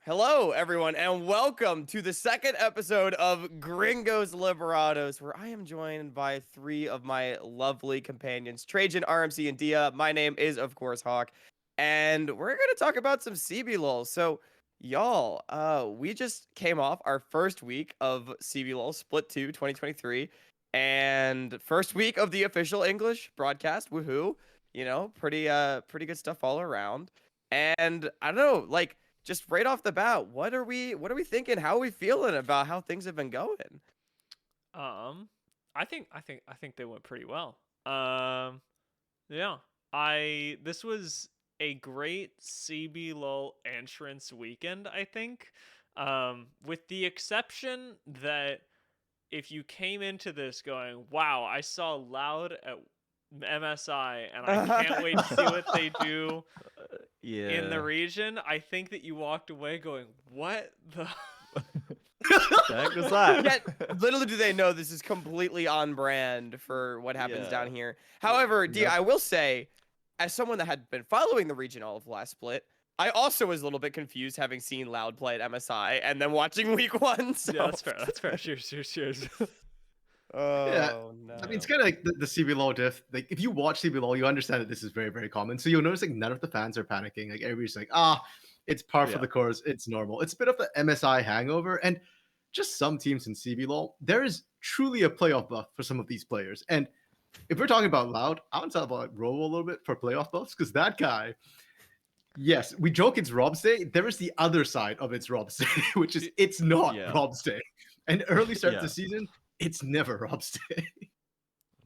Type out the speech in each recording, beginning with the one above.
Hello, everyone, and welcome to the second episode of Gringos Liberados, where I am joined by three of my lovely companions, Trajan, RMC, and Dia. My name is, of course, Hawk, and we're going to talk about some CBLOL. So, y'all, we just came off our first week of CBLOL Split 2 2023, and first week of the official English broadcast. Woohoo! Pretty good stuff all around. And I don't know, like, just right off the bat, what are we thinking? How are we feeling about how things have been going? Um, I think they went pretty well. Yeah. This was a great CBLOL entrance weekend, I think. With the exception that if you came into this going, "Wow, I saw Loud at MSI and I can't wait to see what they do in the Yeah. region," I think that you walked away going, "What the The heck was that? Yet, little do they know this is completely on brand for what happens Yeah. down here. Yeah. However, Dia, Yep. I will say, as someone that had been following the region all of last split, I also was a little bit confused having seen Loud play at MSI and then watching week one. So, Yeah, that's fair. That's fair. Cheers. Yeah, oh I mean, it's no. kind of like the CBLOL diff. Like, if you watch CBLOL, you understand that this is very, very common. So you'll notice like none of the fans are panicking. Like everybody's like, it's par for Yeah. the course. It's normal. It's a bit of the MSI hangover, and just some teams in CBLOL, there is truly a playoff buff for some of these players. And if we're talking about Loud, I want to talk about Robo a little bit for playoff buffs because that guy. Yes, we joke it's Rob's Day. There is the other side of it's Rob's Day, which is it's not Yeah. Rob's Day. And early start of Yeah. the season, it's never Rob's Day.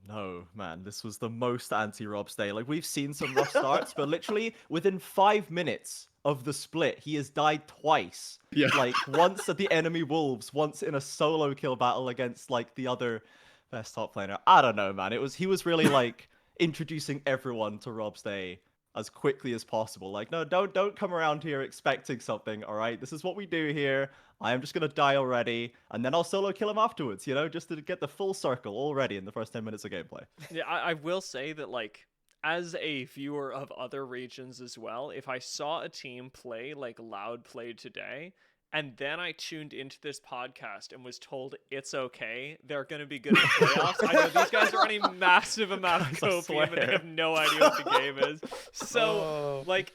No, man, this was the most anti-Rob's day. Like, we've seen some rough starts, but literally within 5 minutes of the split, he has died twice. Yeah. Like, once at the enemy Wolves, once in a solo kill battle against, like, the other best top laner. I don't know, man. He was really, like, introducing everyone to Rob's day as quickly as possible. Like, no, don't come around here expecting something, all right? This is what we do here. I am just gonna die already, and then I'll solo kill him afterwards, just to get the full circle already in the first 10 minutes of gameplay. Yeah, I will say that, like, as a viewer of other regions as well, if I saw a team play like Loud played today, and then I tuned into this podcast and was told it's okay, they're going to be good in playoffs, I know these guys are running massive amount of Guys, I copium and they swear. have no idea what the game is. So, Oh. like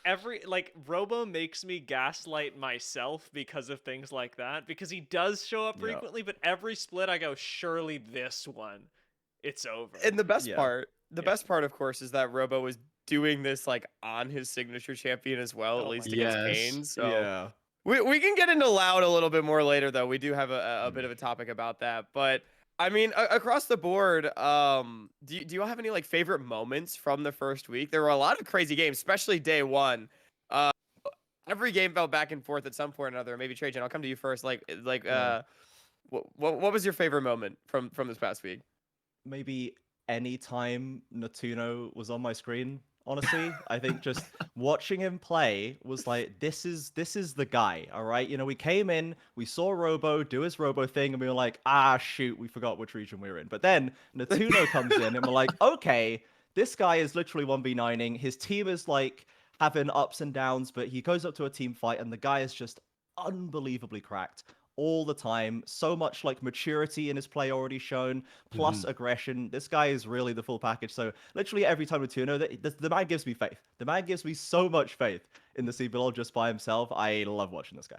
Robo makes me gaslight myself because of things like that, because he does show up Yeah. frequently, but every split I go, surely this one, it's over. And the best Yeah. part, Yeah. best part, of course, is that Robo was doing this like on his signature champion as well, at Oh my least against Yes. Kane. So Yeah. we can get into Loud a little bit more later, though. We do have a bit Mm. of a topic about that. But I mean, across the board, do you all have any like favorite moments from the first week? There were a lot of crazy games, especially day one. Uh, every game felt back and forth at some point or another. Maybe Trajan, I'll come to you first. Yeah. What was your favorite moment from this past week? Maybe any time Natuno was on my screen, honestly. I think just watching him play was like, this is the guy, all right? We came in, we saw Robo do his Robo thing, and we were like, shoot, we forgot which region we were in. But then Natuno comes in, and we're like, okay, this guy is literally 1v9ing. His team is like having ups and downs, but he goes up to a team fight, and the guy is just unbelievably cracked all the time. So much like maturity in his play already shown, plus aggression. This guy is really the full package. So literally every time with Tuno, the man gives me faith. The man gives me so much faith in the CBLOL just by himself. I love watching this guy.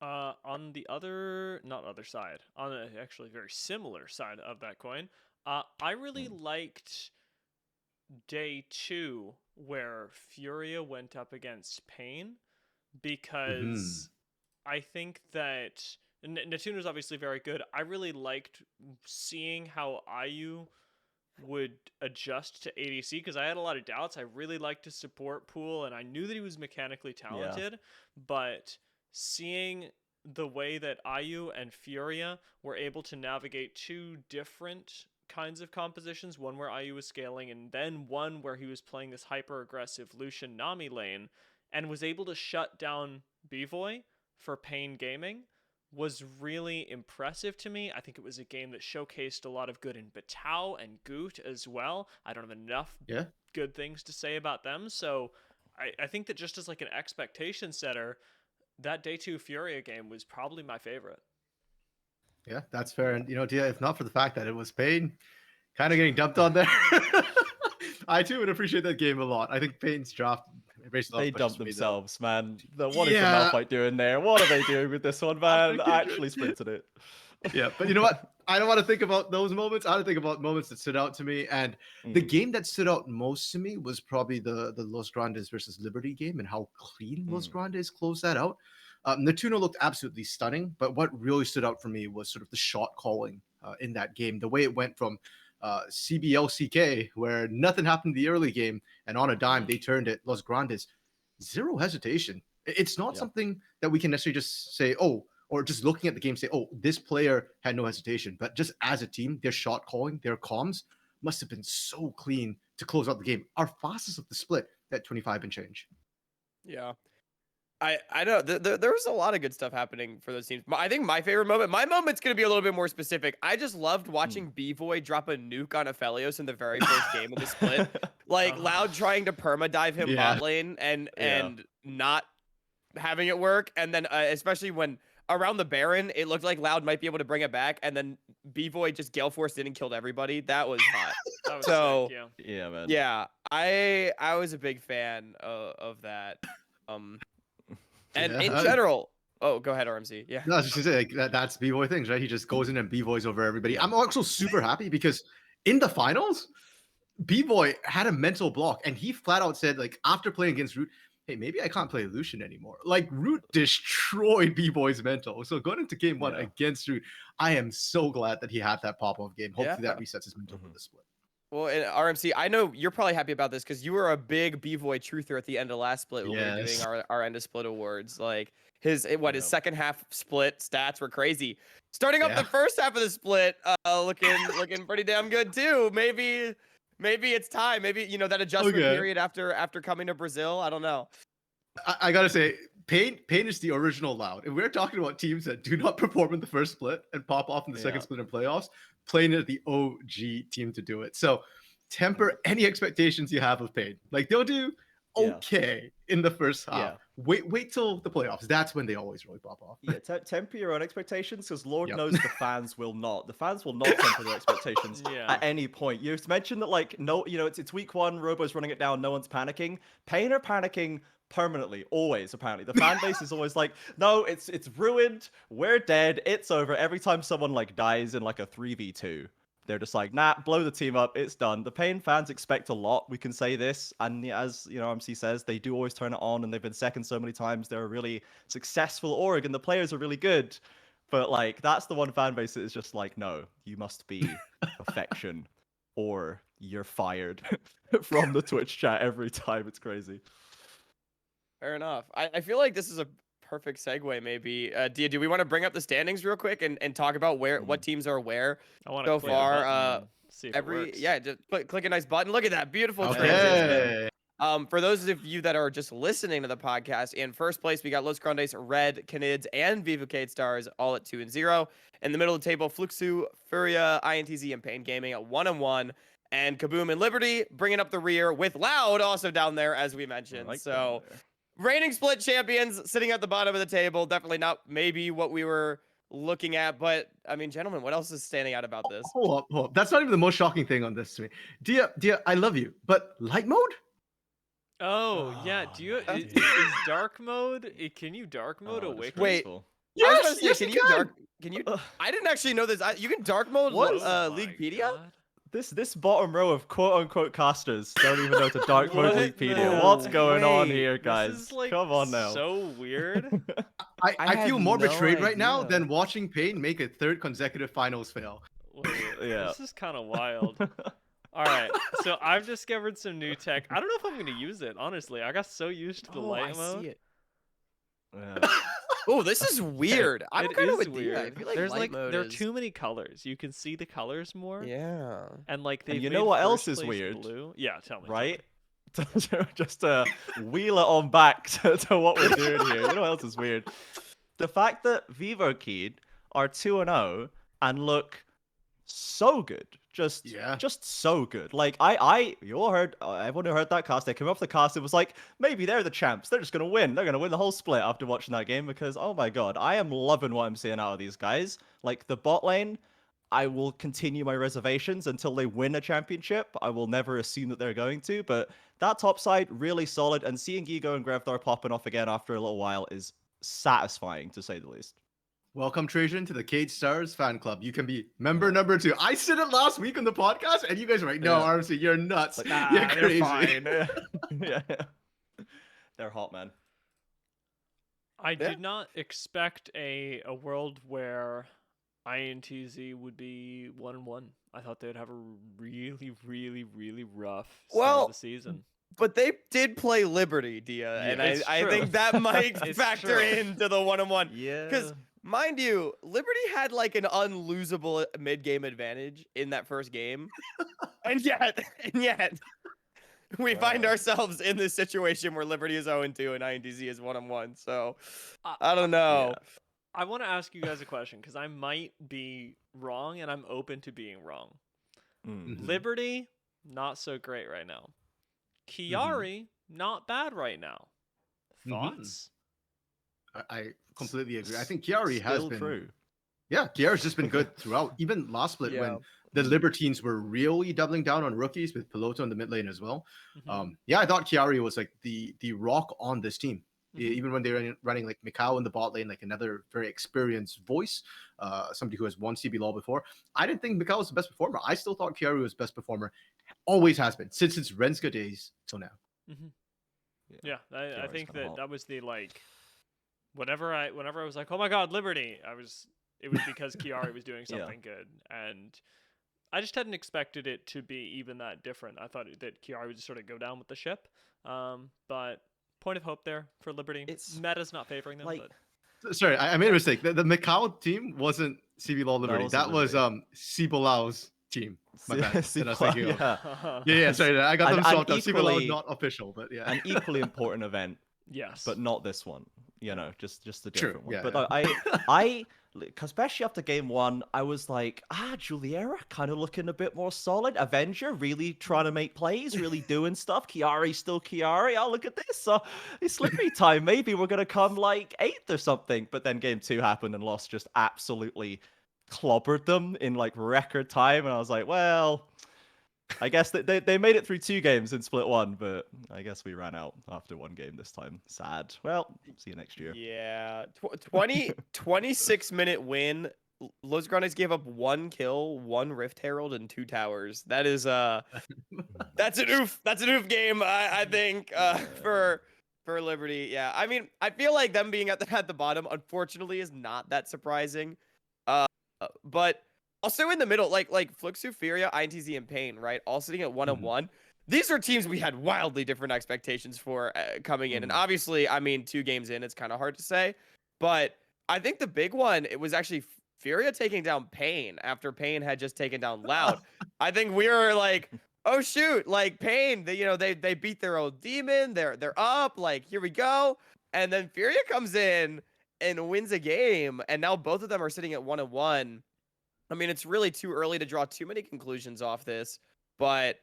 On the other, not other side, on a actually very similar side of that coin, I really liked day 2 where Furia went up against Pain, because I think that Natuno's obviously very good. I really liked seeing how IU would adjust to ADC, because I had a lot of doubts. I really liked his support pool, and I knew that he was mechanically talented, but seeing the way that IU and Furia were able to navigate two different kinds of compositions, one where IU was scaling and then one where he was playing this hyper aggressive Lucian Nami lane, and was able to shut down Bvoy for Pain Gaming, was really impressive to me. I think it was a game that showcased a lot of good in Batao and Goot as well. I don't have enough Yeah. good things to say about them, so I think that just as like an expectation setter, that day 2 Furia game was probably my favorite. Yeah, that's fair. And Dia, if not for the fact that it was Pain kind of getting dumped on there, I too would appreciate that game a lot. I think Pain's draft raised a lot They of questions dumped for me, though. themselves, man. What is the Yeah. Malphite doing there? What are they doing with this one, man? I actually sprinted it. Yeah, but you know what? I don't want to think about those moments. I want to think about moments that stood out to me. And the game that stood out most to me was probably the Los Grandes versus Liberty game and how clean Los Grandes closed that out. Natuno looked absolutely stunning, but what really stood out for me was sort of the shot calling in that game. The way it went from CBLCK, where nothing happened in the early game, and on a dime, they turned it. Los Grandes, zero hesitation. It's not something that we can necessarily just say, oh, or just looking at the game, say, oh, this player had no hesitation. But just as a team, their shot calling, their comms must have been so clean to close out the game. Our fastest of the split at 25 and change. Yeah. I know there was a lot of good stuff happening for those teams. I think my favorite moment, my moment's going to be a little bit more specific. I just loved watching B-Void drop a nuke on Aphelios in the very first game of the split. Like, Loud trying to perma-dive him bot lane and not having it work. And then especially when around the Baron, it looked like Loud might be able to bring it back. And then B-Void just Gale Forced in and killed everybody. That was hot. That was So, sick, Yeah, man. yeah, I was a big fan of that. And in general, oh, go ahead, RMC. Yeah. No, I was just gonna say like, that's B-Boy things, right? He just goes in and B-Boys over everybody. I'm also super happy because in the finals, B-Boy had a mental block and he flat out said, like, after playing against Root, hey, maybe I can't play Lucian anymore. Like, Root destroyed B-Boy's mental. So going into game 1 against Root, I am so glad that he had that pop-off game. Hopefully that resets his mental for the split. Well, and RMC, I know you're probably happy about this because you were a big B-Void truther at the end of last split when we were doing our end of split awards. Like his second half split stats were crazy. Starting up the first half of the split, looking pretty damn good too. Maybe it's time. Maybe that adjustment period after coming to Brazil. I don't know. I gotta say, Pain is the original Loud. And we're talking about teams that do not perform in the first split and pop off in the second split in playoffs. Playing at the OG team to do it. So temper any expectations you have of Pain. Like they'll do okay in the first half. Wait till the playoffs. That's when they always really pop off. Yeah, temper your own expectations because Lord knows the fans will not. The fans will not temper their expectations at any point. You mentioned that it's week 1, Robo's running it down, no one's panicking. Pain are panicking permanently, always. Apparently the fan base is always like, no, it's ruined, we're dead, it's over. Every time someone like dies in like a 3v2, they're just like, nah, blow the team up, it's done. The Pain fans expect a lot, we can say this, and as MC says, they do always turn it on, and they've been second so many times. They're a really successful org and the players are really good, but like that's the one fan base that is just like, no, you must be perfection or you're fired from the Twitch chat every time. It's crazy. Fair enough. I feel like this is a perfect segue, maybe. Dia, do we want to bring up the standings real quick and talk about what teams are where so far? See if it works. Just click a nice button. Look at that beautiful transition. For those of you that are just listening to the podcast, in first place we got Los Grandes, Red, Canids, and Viva Kate Stars all at 2-0. In the middle of the table, Fluxu, Furia, INTZ, and Pain Gaming at 1-1. And Kaboom and Liberty bringing up the rear with Loud also down there, as we mentioned. Reigning split champions sitting at the bottom of the table. Definitely not maybe what we were looking at, but I mean, gentlemen, what else is standing out about this? Hold up. That's not even the most shocking thing on this to me. Dia, I love you, but light mode? Oh, yeah. Do you is dark mode? Can you dark mode away? Wait. Yes, can you dark? Can you? I didn't actually know this. You can dark mode Leaguepedia? This bottom row of quote-unquote casters don't even know to dark mode Leaguepedia. What's going on here, guys? This is, like, come on now. So weird. I feel more betrayed right now than watching Pain make a 3rd consecutive finals fail. This is kind of wild. All right, so I've discovered some new tech. I don't know if I'm going to use it, honestly. I got so used to the light mode. See it. Oh, this is weird. I'm kind of with weird. I feel like there's light mode there are too many colors. You can see the colors more. Yeah. And like you know what else is weird? Blue. Yeah, tell me. Right? Just to wheel it on back to what we're doing here. You know what else is weird? The fact that Vivo Kid are 2-0 and look so good. Just Yeah. just so good. Like you all heard, everyone who heard that cast, they came off the cast, it was like, maybe they're the champs. They're just gonna win. They're gonna win the whole split after watching that game because oh my god, I am loving what I'm seeing out of these guys. Like the bot lane, I will continue my reservations until they win a championship. I will never assume that they're going to, but that top side really solid, and seeing Gigo and Grevthar popping off again after a little while is satisfying to say the least. Welcome, Trajan, to the Cage Stars fan club. You can be member number 2. I said it last week on the podcast, and you guys were like, no, Yeah. RMC, you're nuts. Like, Nah, you're they're crazy. fine. Yeah. They're hot, man. I Yeah. did not expect a world where INTZ would be 1-1. I thought they'd have a really, really, really rough start Well, of the season. But they did play Liberty, Dia, and It's I true. think that might It's factor true. into the 1-on-1. Yeah. Because, mind you, Liberty had like an unlosable mid-game advantage in that first game. and yet, we find Wow. ourselves in this situation where Liberty is 0-2 and INTZ is 1-1. So, I- I don't know. Yeah. I want to ask you guys a question because I might be wrong and I'm open to being wrong. Mm. Liberty, not so great right now. Kiari, not bad right now. Mhm. Thoughts? I completely agree. I think Kiari has Still been. true. Yeah, Kiari's just been good throughout. Even last split Yeah. when the Libertines were really doubling down on rookies with Piloto in the mid lane as well. Mhm. Yeah, I thought Kiari was like the rock on this team. Mhm. Even when they were running like Mikau in the bot lane, like another very experienced voice, somebody who has won CBLOL before. I didn't think Mikau was the best performer. I still thought Kiari was best performer. Always has been since its Renska days till now. Yeah, I Kiari's think kinda hot. that was the like. Whenever I was like, oh my god, Liberty, it was because Kiari was doing Yeah. something good, and I just hadn't expected it to be even that different. I thought that Kiari would just sort of go down with the ship. But point of hope there for Liberty. It's Meta's not favoring them, like- but Sorry, I made a mistake. The Mikau team wasn't CBLOL Liberty. wasn't That was Liberty. CBLOL's team. My bad. That I was thinking of. Yeah. Yeah, sorry, I got them And swapped up. CBLOL equally- not official, but yeah. An equally important event, yes, but not this one. You know, just a True, different one. yeah, But I, especially after game one, I was like, Juliera kind of looking a bit more solid. Avenger really trying to make plays, really doing stuff. Kiari still Kiari. Oh, look at this. So it's slippery time. Maybe we're gonna come like 8th or something. But then game 2 happened and Lost just absolutely clobbered them in like record time. And I was like, well, I guess they made it through 2 games in split 1, but I guess we ran out after 1 game this time. Sad. Well, see you next year. Yeah, 26-minute win. Los Grandes gave up 1 kill, 1 Rift Herald, and 2 towers. That is that's an oof. That's an oof game. I think for Liberty. Yeah, I mean, I feel like them being at the bottom, unfortunately, is not that surprising. But also in the middle, like Fluxu, Furia, INTZ, and Pain, right? All sitting at 1-1. These are teams we had wildly different expectations for coming in. And obviously, I mean, 2 games in, it's kind of hard to say. But I think the big one, it was actually Furia taking down Pain after Pain had just taken down Loud. I think we were like, oh shoot, like Pain, they beat their old demon. They're up, like here we go. And then Furia comes in and wins a game, and now both of them are sitting at 1-1. I mean, it's really too early to draw too many conclusions off this, but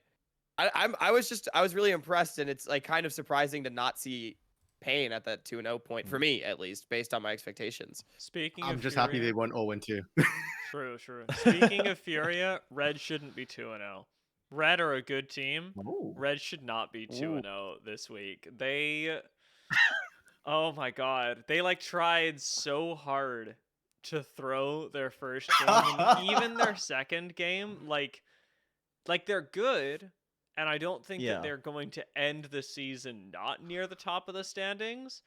I was really impressed, and it's like kind of surprising to not see Pain at that 2-0 point for me, at least based on my expectations. speaking I'm of just Furia, happy they won 0-2. True. Speaking of Furia, Red shouldn't be 2-0. Red are a good team. Oh. Red should not be 2-0 this week. They oh my god. They like tried so hard to throw their first game and even their second game. Like they're good, and I don't think Yeah. that they're going to end the season not near the top of the standings.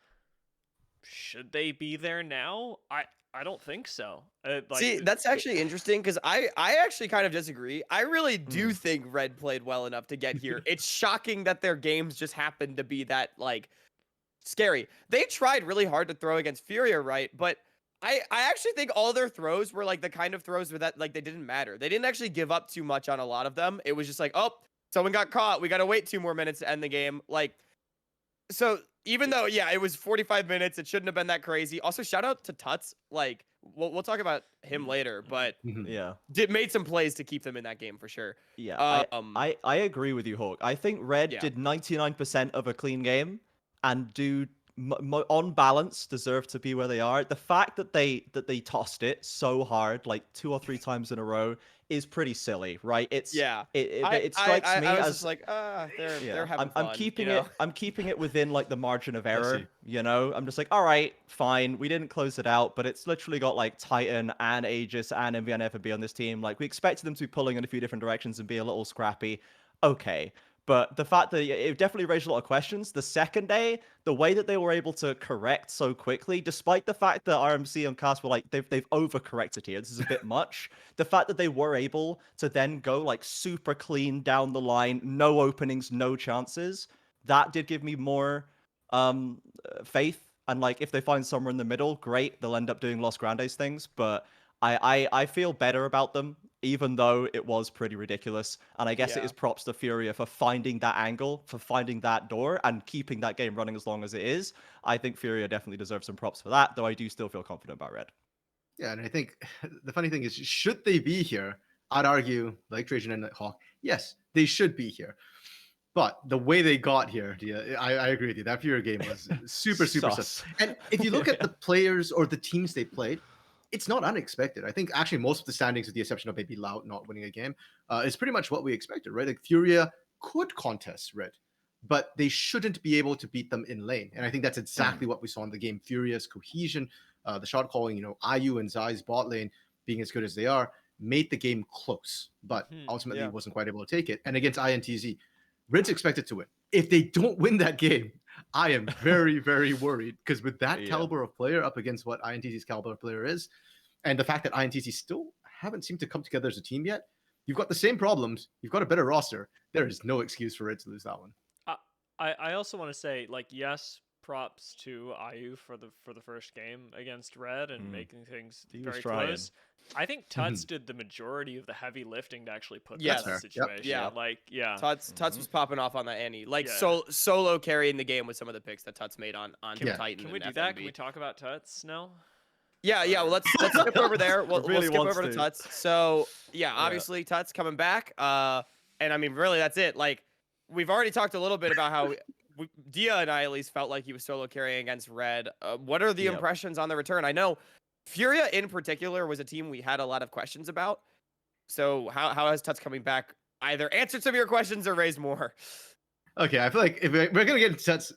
Should they be there now? I don't think so. See, that's actually interesting because I actually kind of disagree. I really do think Red played well enough to get here. It's shocking that their games just happened to be that like scary. They tried really hard to throw against Furia, right? But I actually think all their throws were like the kind of throws where that like they didn't matter. They didn't actually give up too much on a lot of them. It was just like, oh, someone got caught. We got to wait 2 more minutes to end the game. Like, so even though, yeah, it was 45 minutes, it shouldn't have been that crazy. Also, shout out to Tuts. Like, we'll talk about him later, but Mhm. Yeah. made some plays to keep them in that game for sure. Yeah, Um, I agree with you, Hawk. I think Red Yeah. did 99% of a clean game, and do on balance deserve to be where they are. The fact that they tossed it so hard, like 2 or 3 times in a row, is pretty silly, right? yeah. It strikes me I was as just like, they're yeah, having I'm fun, keeping it. I'm keeping it within like the margin of I error. see. You know, I'm just like, all right, fine. We didn't close it out, but it's literally got like Titan and Aegis and MVN FNB on this team. Like we expected them to be pulling in a few different directions and be a little scrappy. Okay. But the fact that it definitely raised a lot of questions. The second day, the way that they were able to correct so quickly, despite the fact that RMC and Cast were like they've overcorrected here. This is a bit much. The fact that they were able to then go like super clean down the line, no openings, no chances, that did give me more faith. And like if they find somewhere in the middle, great, they'll end up doing Los Grandes things. But I feel better about them, even though it was pretty ridiculous. And I guess it Yeah. is props to Furia for finding that angle, for finding that door, and keeping that game running as long as it is. I think Furia definitely deserves some props for that, though I do still feel confident about Red. Yeah, and I think the funny thing is, should they be here? I'd argue, like Trajan and Hawk, yes, they should be here. But the way they got here, yeah, I agree with you. That Fury game was super sus. Sus. And if you look at the players or the teams they played, it's not unexpected. I think actually most of the standings, with the exception of maybe Loud not winning a game, is pretty much what we expected, right? Like Furia could contest Red, but they shouldn't be able to beat them in lane. And I think that's exactly what we saw in the game. Furia's cohesion, the shot calling, IU and Zai's bot lane being as good as they are, made the game close, but ultimately Yeah. wasn't quite able to take it. And against INTZ, Red's expected to win. If they don't win that game, I am very, very worried, because with that Yeah. caliber of player up against what INTZ's caliber of player is, and the fact that INTZ still haven't seemed to come together as a team yet, you've got the same problems. You've got a better roster. There is no excuse for Red to lose that one. I also want to say, like, yes, props to IU for the first game against Red and making things He was very trying. close. I think Tuts did the majority of the heavy lifting to actually put Yes. them in the That's fair. Yep. situation. Yeah. Like, yeah. Tuts was popping off on that Annie. Like Yeah. solo carrying the game with some of the picks that Tuts made on Yeah. Titan. Can we and do that? FNB. Can we talk about Tuts now? Yeah, well, let's skip over there. We'll Really skip wants over to to. Tuts. So yeah, obviously Tuts coming back. And I mean, really, that's it. Like we've already talked a little bit about how Dia and I at least felt like he was solo carrying against Red. What are the Yep. impressions on the return? I know Furia in particular was a team we had a lot of questions about. So how has Tuts coming back either answered some of your questions or raised more? Okay, I feel like if we're going to get into Tuts,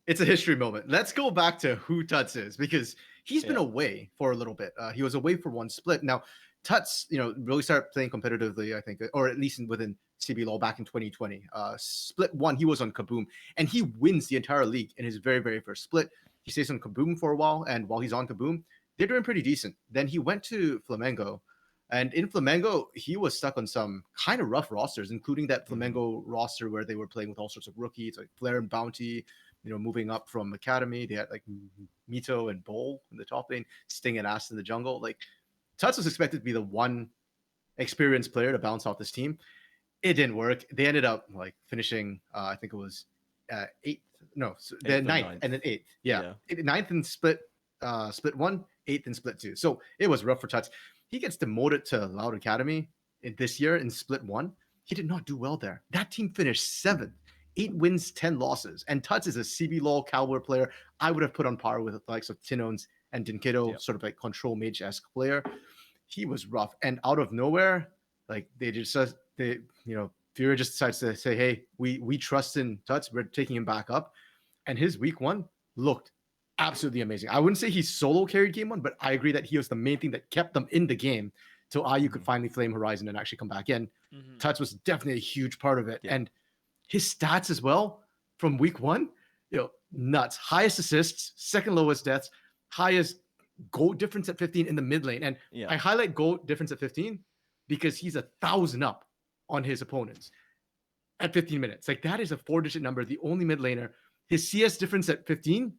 it's a history moment. Let's go back to who Tuts is, because he's been Yeah. away for a little bit. He was away for one split. Now, Tuts, really started playing competitively, I think, or at least within CBLOL back in 2020. Split one, he was on Kaboom, and he wins the entire league in his very, very first split. He stays on Kaboom for a while, and while he's on Kaboom, they're doing pretty decent. Then he went to Flamengo, and in Flamengo, he was stuck on some kind of rough rosters, including that Flamengo roster where they were playing with all sorts of rookies like Flair and Bounty, moving up from Academy. They had like Mito and Bowl in the top lane, Sting and Ass in the jungle. Like Tuts was expected to be the one experienced player to bounce off this team. It didn't work. They ended up like finishing, I think it was eighth. No, Eighth and ninth ninth. and then eighth. Yeah. Ninth in split one, eighth in split two. So it was rough for Tuts. He gets demoted to Loud Academy this year in split one. He did not do well there. That team finished seventh. 8 wins, 10 losses. And Tuts is a CBLOL caliber player I would have put on par with the likes of Tinones and Dinkido, sort of like control mage-esque player. He was rough. And out of nowhere, like Fury just decides to say, hey, we trust in Tuts. We're taking him back up. And his week one looked absolutely amazing. I wouldn't say he solo carried game one, but I agree that he was the main thing that kept them in the game till IU could finally flame Horizon and actually come back in. Tuts was definitely a huge part of it. Yeah. And his stats as well from week one, nuts. Highest assists, second lowest deaths, highest goal difference at 15 in the mid lane. And I highlight goal difference at 15 because he's 1,000 up on his opponents at 15 minutes. Like that is a 4-digit number, the only mid laner. His CS difference at 15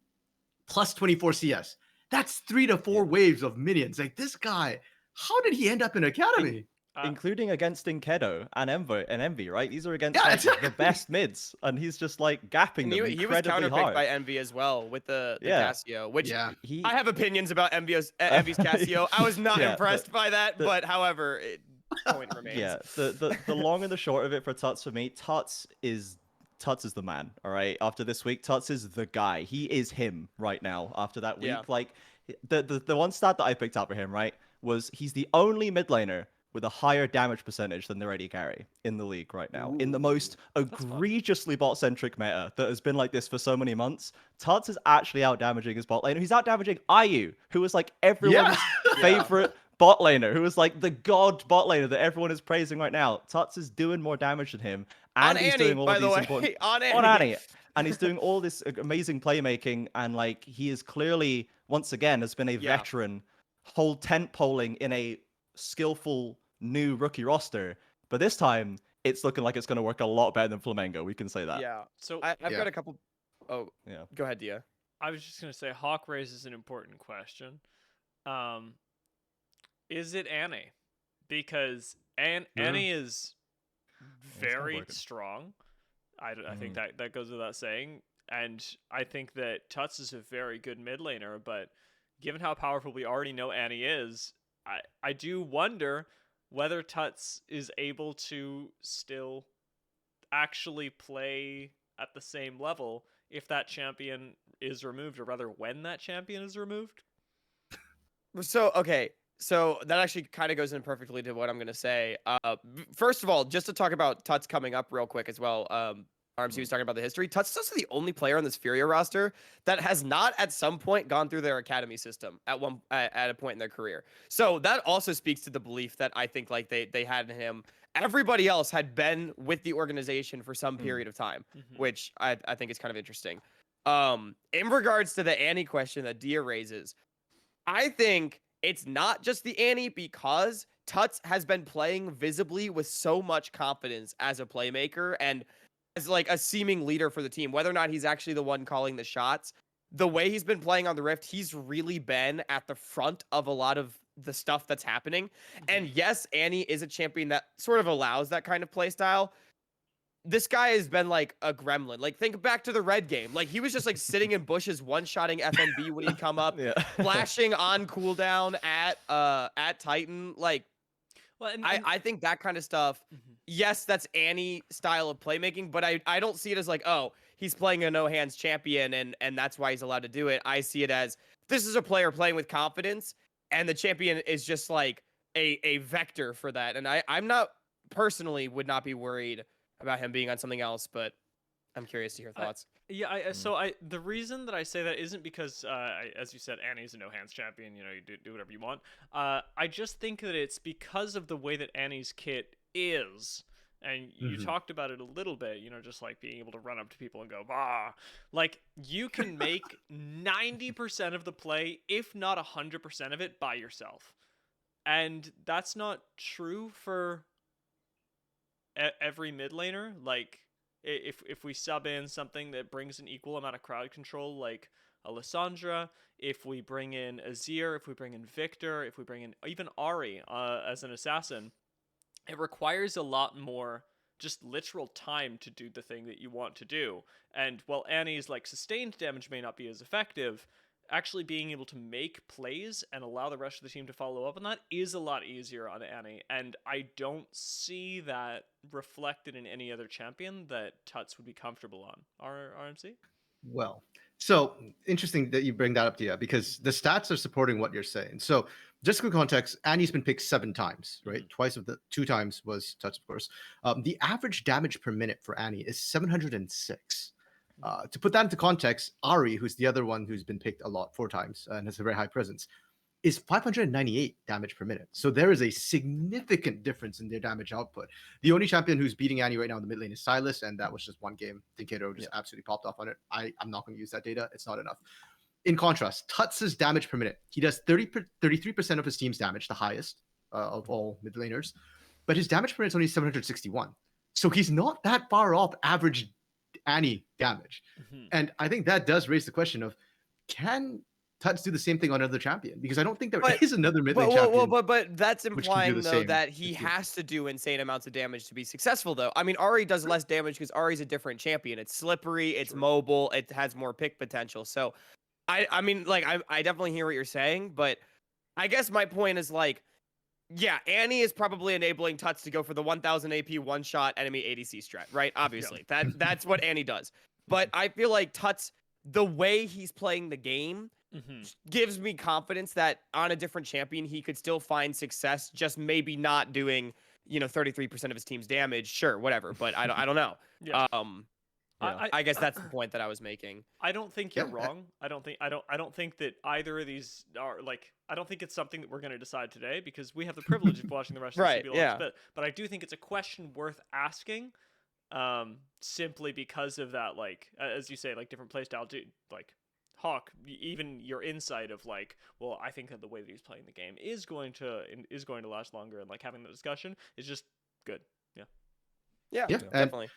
plus 24 CS. That's 3 to 4 waves of minions. Like this guy, how did he end up in Academy? including against Inkedo and Envy, right? These are against Yeah, like, exactly. the best mids, and he's just like gapping And them he was incredibly counterpicked hard. by Envy as well with the Yeah. Casio, which Yeah. He I have opinions about Envy's Casio. I was not Yeah, impressed by that, the- but however, point remains. Yeah, the long and the short of it for Tuts for me, Tuts is the man. All right. After this week, Tuts is the guy. He is him right now. After that week, Yeah. like the one stat that I picked out for him, right, was he's the only mid laner with a higher damage percentage than their AD carry in the league right now. In the most fun. egregiously bot centric meta that has been like this for so many months, Tuts is actually out damaging his bot laner. He's out damaging IU, who was like everyone's favorite bot laner, who is like the god bot laner that everyone is praising right now. Tuts is doing more damage than him, and On he's Annie, doing all by of the these way. important On on Annie. Annie, and he's doing all this amazing playmaking, and like he is clearly once again has been a Yeah. veteran, whole tent poling in a skillful new rookie roster. But this time, it's looking like it's going to work a lot better than Flamengo. We can say that. Yeah. So I've Yeah. got a couple. Oh, Yeah. go ahead, Dia. I was just gonna say, Hawk raises an important question. Is it Annie? Because Annie is very working. strong. I think that goes without saying. And I think that Tuts is a very good mid laner, but given how powerful we already know Annie is, I do wonder whether Tuts is able to still actually play at the same level if that champion is removed, or rather when that champion is removed. So okay, so that actually kind of goes in perfectly to what I'm gonna say. First of all, just to talk about Tuts coming up real quick as well. RMC was talking about the history. Tuts is also the only player on this Furia roster that has not at some point gone through their academy system at a point in their career. So that also speaks to the belief that I think like they had in him. Everybody else had been with the organization for some period of time, which I think is kind of interesting. In regards to the Annie question that Dia raises, I think it's not just the Annie because Tuts has been playing visibly with so much confidence as a playmaker and as like a seeming leader for the team, whether or not he's actually the one calling the shots. The way he's been playing on the Rift, he's really been at the front of a lot of the stuff that's happening. And yes, Annie is a champion that sort of allows that kind of play style. This guy has been like a gremlin. Like, think back to the red game. Like, he was just like sitting in bushes, one-shotting FNB when he'd come up, Yeah. flashing on cooldown at Titan. Like, Well, I think that kind of stuff. Yes, that's Annie style of playmaking, but I don't see it as like, oh, he's playing a no hands champion and that's why he's allowed to do it. I see it as this is a player playing with confidence, and the champion is just like a vector for that. And I'm not personally would not be worried about him being on something else, but I'm curious to hear thoughts. Yeah, so the reason that I say that isn't because, as you said, Annie's a no hands champion. You know, you do whatever you want. I just think that it's because of the way that Annie's kit is, and you talked about it a little bit. You know, just like being able to run up to people and go, "Bah!" Like you can make 90% of the play, if not 100% of it, by yourself, and that's not true for every mid laner. Like if we sub in something that brings an equal amount of crowd control, like Alessandra, if we bring in Azir, if we bring in Victor, if we bring in even Ari as an assassin, it requires a lot more just literal time to do the thing that you want to do. And while Annie's like sustained damage may not be as effective, actually being able to make plays and allow the rest of the team to follow up on that is a lot easier on Annie, and I don't see that reflected in any other champion that Tuts would be comfortable on. RMC? Well, so interesting that you bring that up, Dia, because the stats are supporting what you're saying. So just for context, Annie's been picked 7 times, right? Twice of the 2 times was Tuts, of course. The average damage per minute for Annie is 706. To put that into context, Ari, who's the other one who's been picked a lot 4 times and has a very high presence, is 598 damage per minute. So there is a significant difference in their damage output. The only champion who's beating Annie right now in the mid lane is Silas, and that was just one game. Tinkedo just absolutely popped off on it. I'm not going to use that data. It's not enough. In contrast, Tuts' damage per minute, he does 33% of his team's damage, the highest of all mid laners, but his damage per minute is only 761. So he's not that far off average Annie damage. And I think that does raise the question of, can Tuts do the same thing on another champion? Because I don't think there But- is another mid lane But, champion. but that's which can do implying the though same that he if you- has to do insane amounts of damage to be successful though. I mean, Ari does less damage because Ari's a different champion. It's slippery, it's True. mobile, it has more pick potential. So I mean, like I definitely hear what you're saying, but I guess my point is like, yeah, Annie is probably enabling Tuts to go for the 1000 AP one shot enemy ADC strat, right? Obviously, that's what Annie does. But I feel like Tuts, the way he's playing the game, gives me confidence that on a different champion he could still find success, just maybe not doing 33% of his team's damage. Sure, whatever, but I don't know. Yeah. Yeah. I guess that's the point that I was making. I don't think you're Yeah. wrong. I don't think that either of these are like. I don't think it's something that we're going to decide today because we have the privilege of watching the rest Right, of the CBLOL yeah. Split. But I do think it's a question worth asking, simply because of that. Like as you say, like different playstyle. Like Hawk, even your insight of like, well, I think that the way that he's playing the game is going to last longer, and like having the discussion is just good. Yeah, Yeah, and definitely.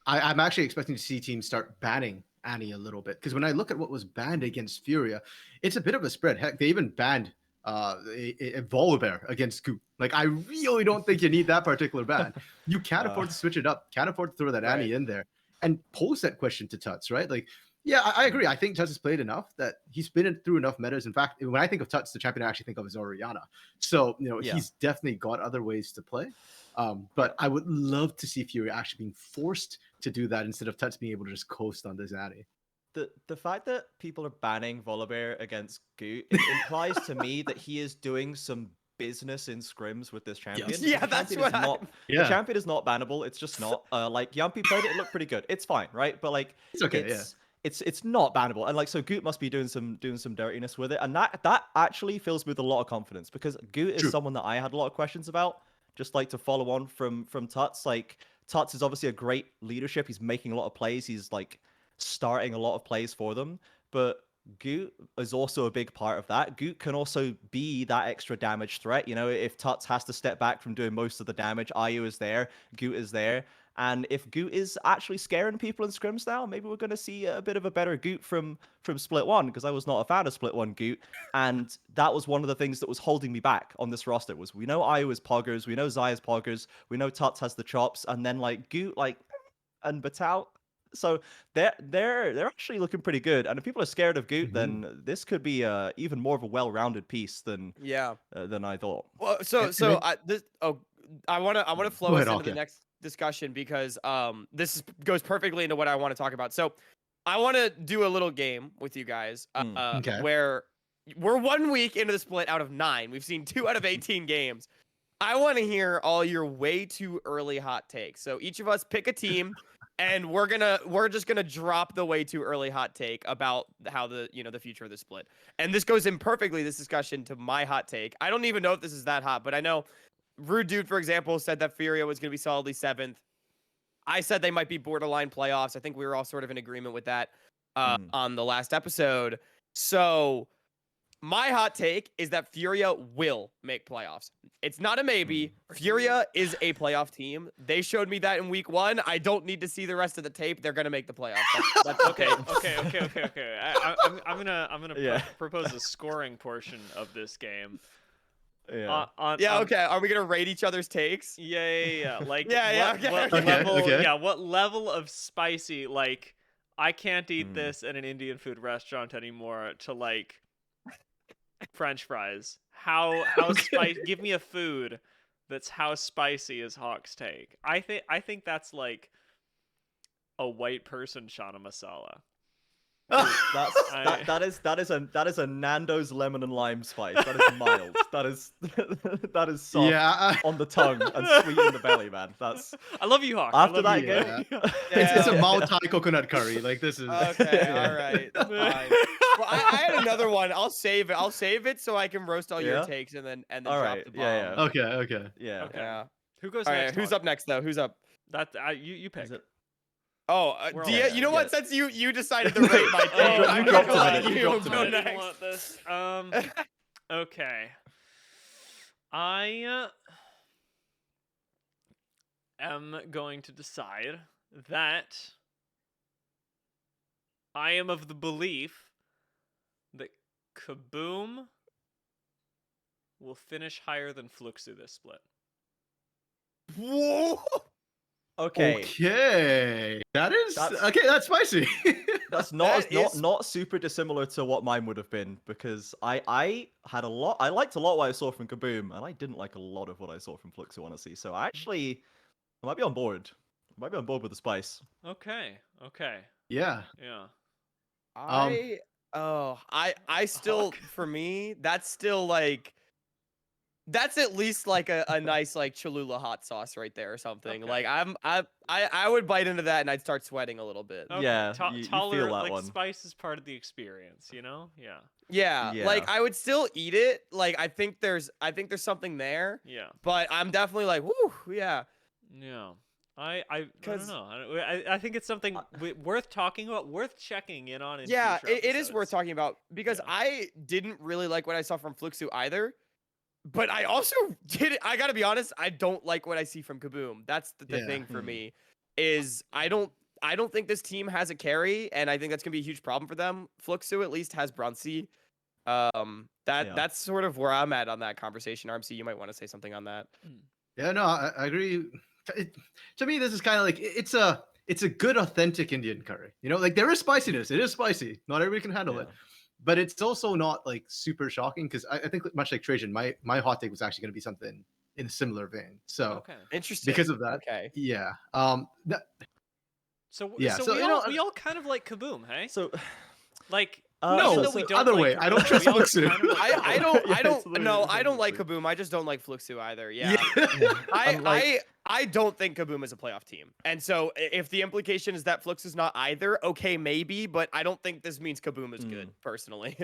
I'm actually expecting to see teams start banning Annie a little bit because when I look at what was banned against Furia, it's a bit of a spread. Heck, they even banned a Volibear against Goop. Like, I really don't think you need that particular ban. You can't afford to switch it up. Can't afford to throw that Annie in there and pose that question to Tuts, right? Like, yeah, I agree. I think Tuts has played enough that he's been through enough metas. In fact, when I think of Tuts, the champion I actually think of is Oriana. So, he's definitely got other ways to play. But I would love to see Fury actually being forced to do that instead of Tuts being able to just coast on this Annie. The fact that people are banning Volibear against Goot, it implies to me that he is doing some business in scrims with this champion. Yes. Yeah, The that's champion is what not. Yeah. The champion is not bannable. It's just not. Like Yampi played it looked pretty good. It's fine, right? But like It's okay, it's not bannable. And like so Goot must be doing some dirtiness with it. And that actually fills me with a lot of confidence because Goot is True. someone that I had a lot of questions about. Just like to follow on from Tuts. Like Tuts is obviously a great leadership. He's making a lot of plays. He's like starting a lot of plays for them. But Goot is also a big part of that. Goot can also be that extra damage threat. If Tuts has to step back from doing most of the damage, Ayu is there, Goot is there. And if Goot is actually scaring people in scrims now, maybe we're going to see a bit of a better Goot from Split 1, because I was not a fan of Split 1 Goot. And that was one of the things that was holding me back on this roster was we know Ayu is poggers, we know Zai is poggers, we know Tuts has the chops, and then like Goot and Batal. So they're actually looking pretty good. And if people are scared of Goot, then this could be even more of a well-rounded piece than I thought. Well, I want to flow Go us ahead, into the Alka. next discussion because goes perfectly into what I want to talk about. So I want to do a little game with you guys Okay. where we're 1 week into the split out of 9. We've seen 2 out of 18 games. I want to hear all your way too early hot takes. So each of us pick a team and we're just gonna drop the way too early hot take about how the future of the split. And this goes in perfectly, this discussion, to my hot take. I don't even know if this is that hot, but I know Rude Dude, for example, said that Furia was gonna be solidly 7th. I said they might be borderline playoffs. I think we were all sort of in agreement with that on the last episode. So my hot take is that Furia will make playoffs. It's not a maybe. Furia is a playoff team. They showed me that in week 1. I don't need to see the rest of the tape. They're gonna make the playoffs. That's okay. Okay. I'm gonna propose a scoring portion of this game. Yeah. Okay. Are we gonna rate each other's takes? Yeah. Like Okay. what level of spicy? Like I can't eat this at an Indian food restaurant anymore. To like French fries. How spicy? Give me a food that's how spicy is Hawk's take. I think that's like a white person shana masala. That is a Nando's lemon and lime spice. That is mild. that is soft on the tongue and sweet in the belly, man. I love you, Hawk. After that game, game, it's a Maotai coconut curry. Like this is okay. All right. Fine. Well, I had another one. I'll save it so I can roast all your takes and then drop the bomb. Yeah. Okay. Yeah. Who goes All next? right. Who's Hawk? up next though? Who's up? That you pick. Oh, We're Dia, all- you know what? Since you decided to rate my team, you I'm dropped gonna a let minute, you you dropped a go minute. I didn't next. want this. Okay. I am going to decide that I am of the belief that Kaboom will finish higher than Fluxu this split. Whoa! Okay. Okay, that is That's- okay. That's spicy. That's not That is- not super dissimilar to what mine would have been, because I had a lot. I liked a lot what I saw from Kaboom, and I didn't like a lot of what I saw from Fluxu, honestly. So I might be on board. I might be on board with the spice. Okay. Okay. Yeah. Yeah. I still, Huck? for me, that's still like, that's at least like a nice like Cholula hot sauce right there or something. Okay. Like I would bite into that and I'd start sweating a little bit. Okay. Yeah, you feel tolerate that like one. spice is part of the experience, you know? Yeah. Yeah, Yeah. like I would still eat it. Like I think there's something there, Yeah. but I'm definitely like, whoo, yeah. Yeah. I don't 'Cause- know. I think it's something worth talking about, worth checking in on. In Yeah, future it is worth episodes. talking about because Yeah. I didn't really like what I saw from Fluxu either. But I also I gotta be honest, I don't like what I see from Kaboom. That's the Yeah. thing for Hmm. me, is I don't think this team has a carry, and I think that's gonna be a huge problem for them. Fluxu at least has Brunsey. Yeah. That's sort of where I'm at on that conversation. RMC, you might want to say something on that. Yeah, no, I agree. To me, this is kind of like it's a good authentic Indian curry. You know, like there is spiciness. It is spicy. Not everybody can handle it, Yeah. but it's also not like super shocking because I think much like Trajan, my hot take was actually going to be something in a similar vein. So Okay. Interesting. because of that, Okay. yeah, So Yeah, so, so, we you all know, we all kind of like Kaboom, hey? So Like No, even though we so- don't other like way, I don't Kaboom, trust we all Fluxu. kind of like Kaboom. I don't Yeah, it's literally no, the I same don't like thing. Kaboom. I just don't like Fluxu either. Yeah. I'm like- I don't think Kaboom is a playoff team. And so if the implication is that Flux is not either, okay, maybe, but I don't think this means Kaboom is good, Hmm. personally.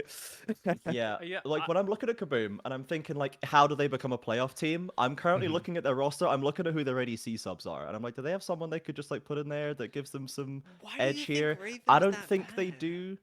Yeah, Yeah, like when I'm looking at Kaboom and I'm thinking like, how do they become a playoff team? I'm currently Mhm. looking at their roster. I'm looking at who their ADC subs are, and I'm like, do they have someone they could just like put in there that gives them some Why do edge you think here? Raven I is don't that think they bad? do.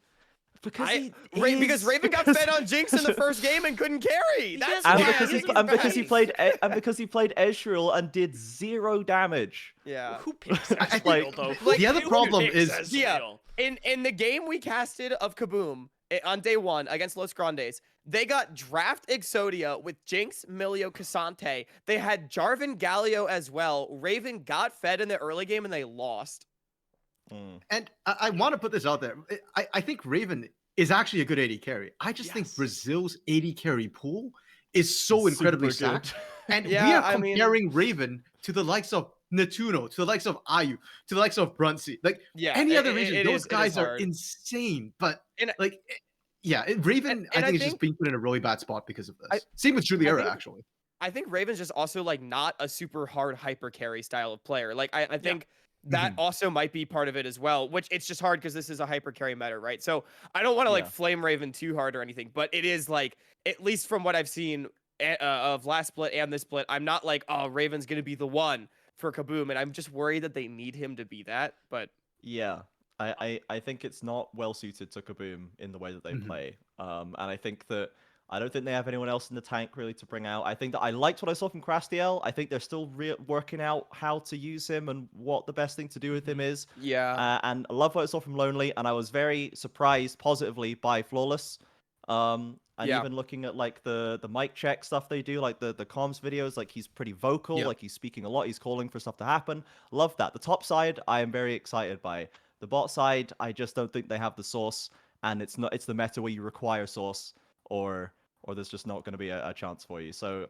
Because Because Raven got fed on Jinx in the first game and couldn't carry. That's And why because I he think he's and because he bad. played and because he played Ezreal and did 0 damage. Yeah. Who picks I Ezreal think- though? like, the other Who problem picks is- Ezreal? In the game we casted of Kaboom on day 1 against Los Grandes, they got draft Exodia with Jinx, Milio, Cassante. They had Jarvan Galio as well. Raven got fed in the early game and they lost. Mm. And I want to put this out there. I think Raven is actually a good AD carry. I just think Yes. Brazil's AD carry pool is so incredibly Super good. stacked. And we Yeah, are I mean- comparing Raven to the likes of Natuno, to the likes of Ayu, to the likes of Brunsey. Like Yeah. any other it- region, it those is guys are hard. insane. But And- like, Raven, and I I think is just think- being put in a really bad spot because of this. I- Same with Juliera, think- actually. I think Raven's just also like not a super hard hyper carry style of player. Like I think that Mhm. also might be part of it as well, which it's just hard because this is a hyper carry meta, right? So I don't want to like Yeah. flame Raven too hard or anything, but it is like, at least from what I've seen of last split and this split, I'm not like, oh, Raven's gonna be the one for Kaboom, and I'm just worried that they need him to be that. But Yeah, I think it's not well suited to Kaboom in the way that they Mhm. play. And I think that I don't think they have anyone else in the tank really to bring out. I think that I liked what I saw from Crastiel. I think they're still working out how to use him and what the best thing to do with him is. yeah, And I love what I saw from Lonely, and I was very surprised positively by Flawless. And Yeah. even looking at like the mic check stuff they do, like the comms videos, like he's pretty vocal, Yeah. like he's speaking a lot, he's calling for stuff to happen. Love that. The top side, I am very excited by. The bot side, I just don't think they have the source, and it's the meta where you require source, or there's just not going to be a chance for you. So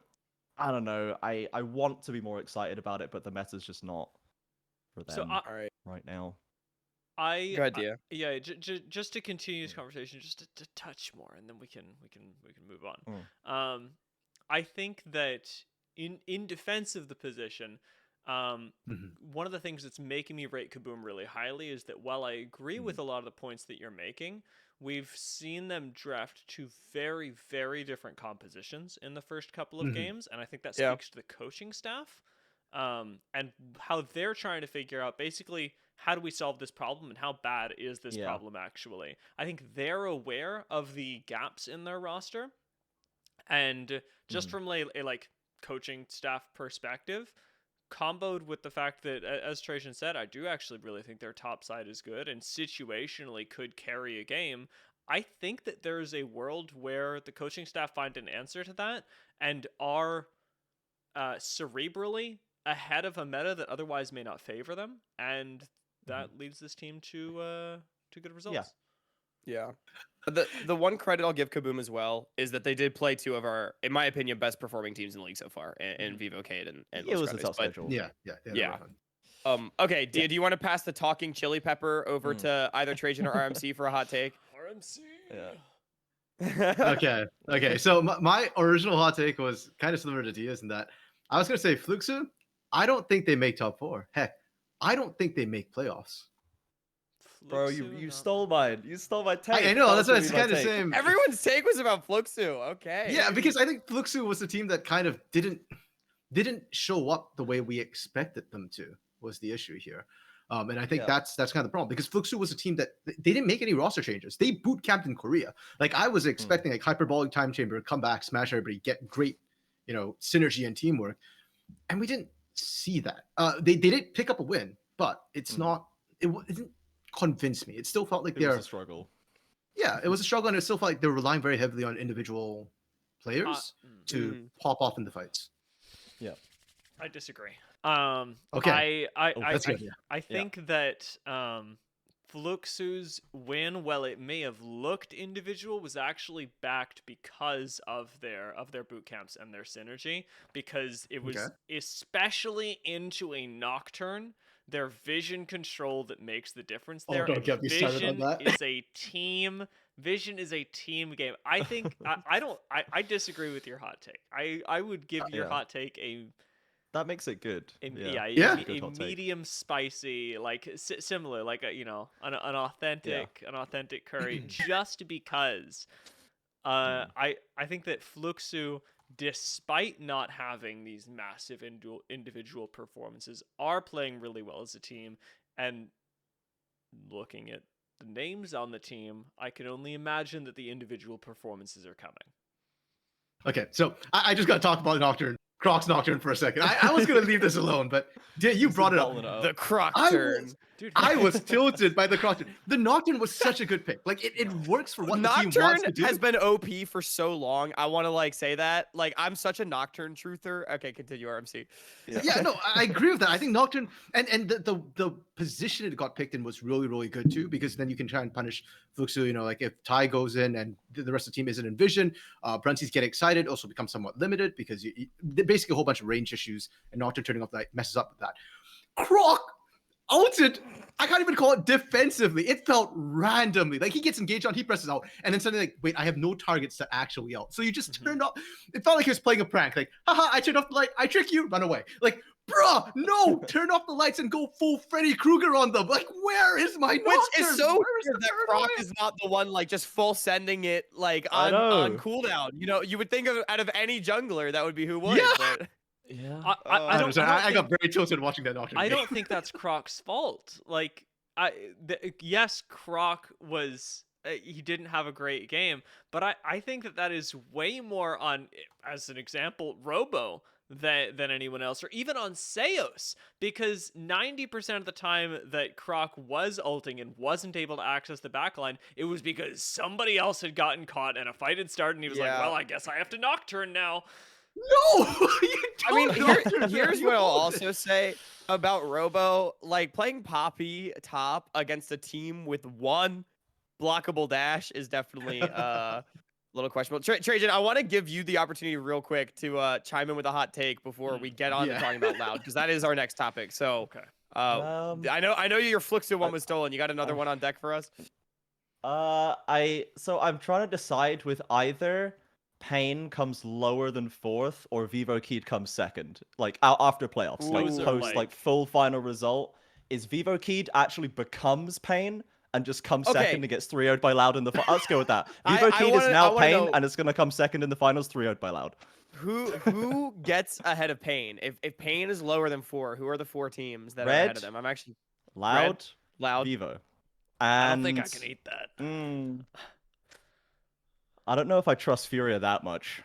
I don't know. I want to be more excited about it, but the meta's just not for them So all right, right now. I good idea. yeah, just to continue this conversation, just to touch more, and then we can move on. I think that in defense of the position, Mhm. one of the things that's making me rate Kaboom really highly is that while I agree with a lot of the points that you're making, we've seen them draft two very, very different compositions in the first couple of Mhm. games, and I think that Yeah. speaks to the coaching staff, and how they're trying to figure out basically how do we solve this problem and how bad is this Yeah. problem actually. I think they're aware of the gaps in their roster, and just Mhm. from a like coaching staff perspective, comboed with the fact that, as Trajan said, I do actually really think their top side is good and situationally could carry a game. I think that there is a world where the coaching staff find an answer to that and are cerebrally ahead of a meta that otherwise may not favor them, and that leads this team to good results. Yeah. The one credit I'll give Kaboom as well is that they did play two of our, in my opinion, best performing teams in the league so far, in Vivocade and It Los was a Grandes, tough but- schedule. Yeah. Yeah. Okay, Dia, Yeah. do you want to pass the talking chili pepper over to either Trajan or RMC for a hot take? RMC. Yeah. Okay. So my original hot take was kind of similar to Dia's in that I was gonna say Fluxu. I don't think they make top 4. Heck, I don't think they make playoffs. Bro, Fluxu, you not stole mine. You stole my take. I know That that's was why it's gonna be my kind of take. same. Everyone's take was about Fluxu. Okay. Yeah, because I think Fluxu was the team that kind of didn't show up the way we expected them to. Was the issue here. And I think Yeah. that's kind of the problem because Fluxu was a team that they didn't make any roster changes. They boot camped in Korea. Like I was expecting like hyperbolic time chamber, come back, smash everybody, get great, synergy and teamwork, and we didn't see that. They did pick up a win, but it's not. It didn't convince me. It still felt like It was they're a struggle. yeah, it was a struggle, and it still felt like they're relying very heavily on individual players to pop off in the fights. I disagree. Okay. I That's good. Yeah. think that Fluxu's win, while it may have looked individual, was actually backed because of their boot camps and their synergy. Because it was especially into a Nocturne, their vision control that makes the difference there. don't and get me started on Vision that. is a team. Vision is a team game. I think I disagree with your hot take. I would give your Yeah. hot take a That makes it good. Yeah. Good a hot take. medium spicy, like similar, like an authentic curry, just because. I think that Fluxu, despite not having these massive individual performances, are playing really well as a team. And looking at the names on the team, I can only imagine that the individual performances are coming. Okay, so I just got to talk about Nocturne, Croc's Nocturne for a second. I was going to leave this alone, but you brought it up. The Croc I turn. was- Dude, I was tilted by the Nocturne. The Nocturne was such a good pick. Like it works for what the team Nocturne wants to do. has been OP for so long. I want to say that. Like I'm such a Nocturne truther. Okay, continue RMC. Yeah, no, I agree with that. I think Nocturne and the position it got picked in was really, really good too, because then you can try and punish Fluxu, like if Ty goes in and the rest of the team isn't in vision, Brunties get excited, also become somewhat limited because basically a whole bunch of range issues, and Nocturne turning off the light messes up with that. Croc ulted, I can't even call it defensively. It felt randomly. Like he gets engaged on, he presses out, and then suddenly like, wait, I have no targets to actually out. So you just turned off. It felt like he was playing a prank. Like, haha, I turned off the light, I trick you, run away. Like, bruh, no, turn off the lights and go full Freddy Krueger on them. Like, where is my Nocturne? Which is so Where is weird the that third Croc one? is not the one just full sending it I on know. cooldown. You would think out of any jungler that would be who would. Yeah. But Yeah. I got very tilted watching that Nocturne. I game. don't think that's Croc's fault. Like, yes, Croc was he didn't have a great game, but I think that is way more on, as an example, Robo than anyone else, or even on Seos, because 90% of the time that Croc was ulting and wasn't able to access the backline, it was because somebody else had gotten caught and a fight had started, and he was like, Yeah. well, I guess I have to Nocturne now. No, you I mean, don't Nocturne. here's You what I'll hold it. also say about Robo. Playing Poppy top against a team with one blockable dash is definitely a little questionable. Trajan, I want to give you the opportunity real quick to chime in with a hot take before we get on to Yeah. talking about Loud, because that is our next topic. So, Okay. I know your Fluxu one was stolen. You got another one on deck for us? I'm trying to decide with either Pain comes lower than 4th or Vivocade comes 2nd, after playoffs, Those are post full final result. Is Vivocade actually becomes Pain and just comes Okay. 2nd and gets 3-0'd by Loud in the let's go with that. I Vivocade is wanna- I now wanna Pain know- and it's gonna come 2nd in the finals, 3-0'd by Loud. Who gets ahead of Pain? If Pain is lower than 4, who are the 4 teams that are ahead of them? I'm actually Loud, Loud. Vivo. I And don't think I can eat that. I don't know if I trust Furia that much.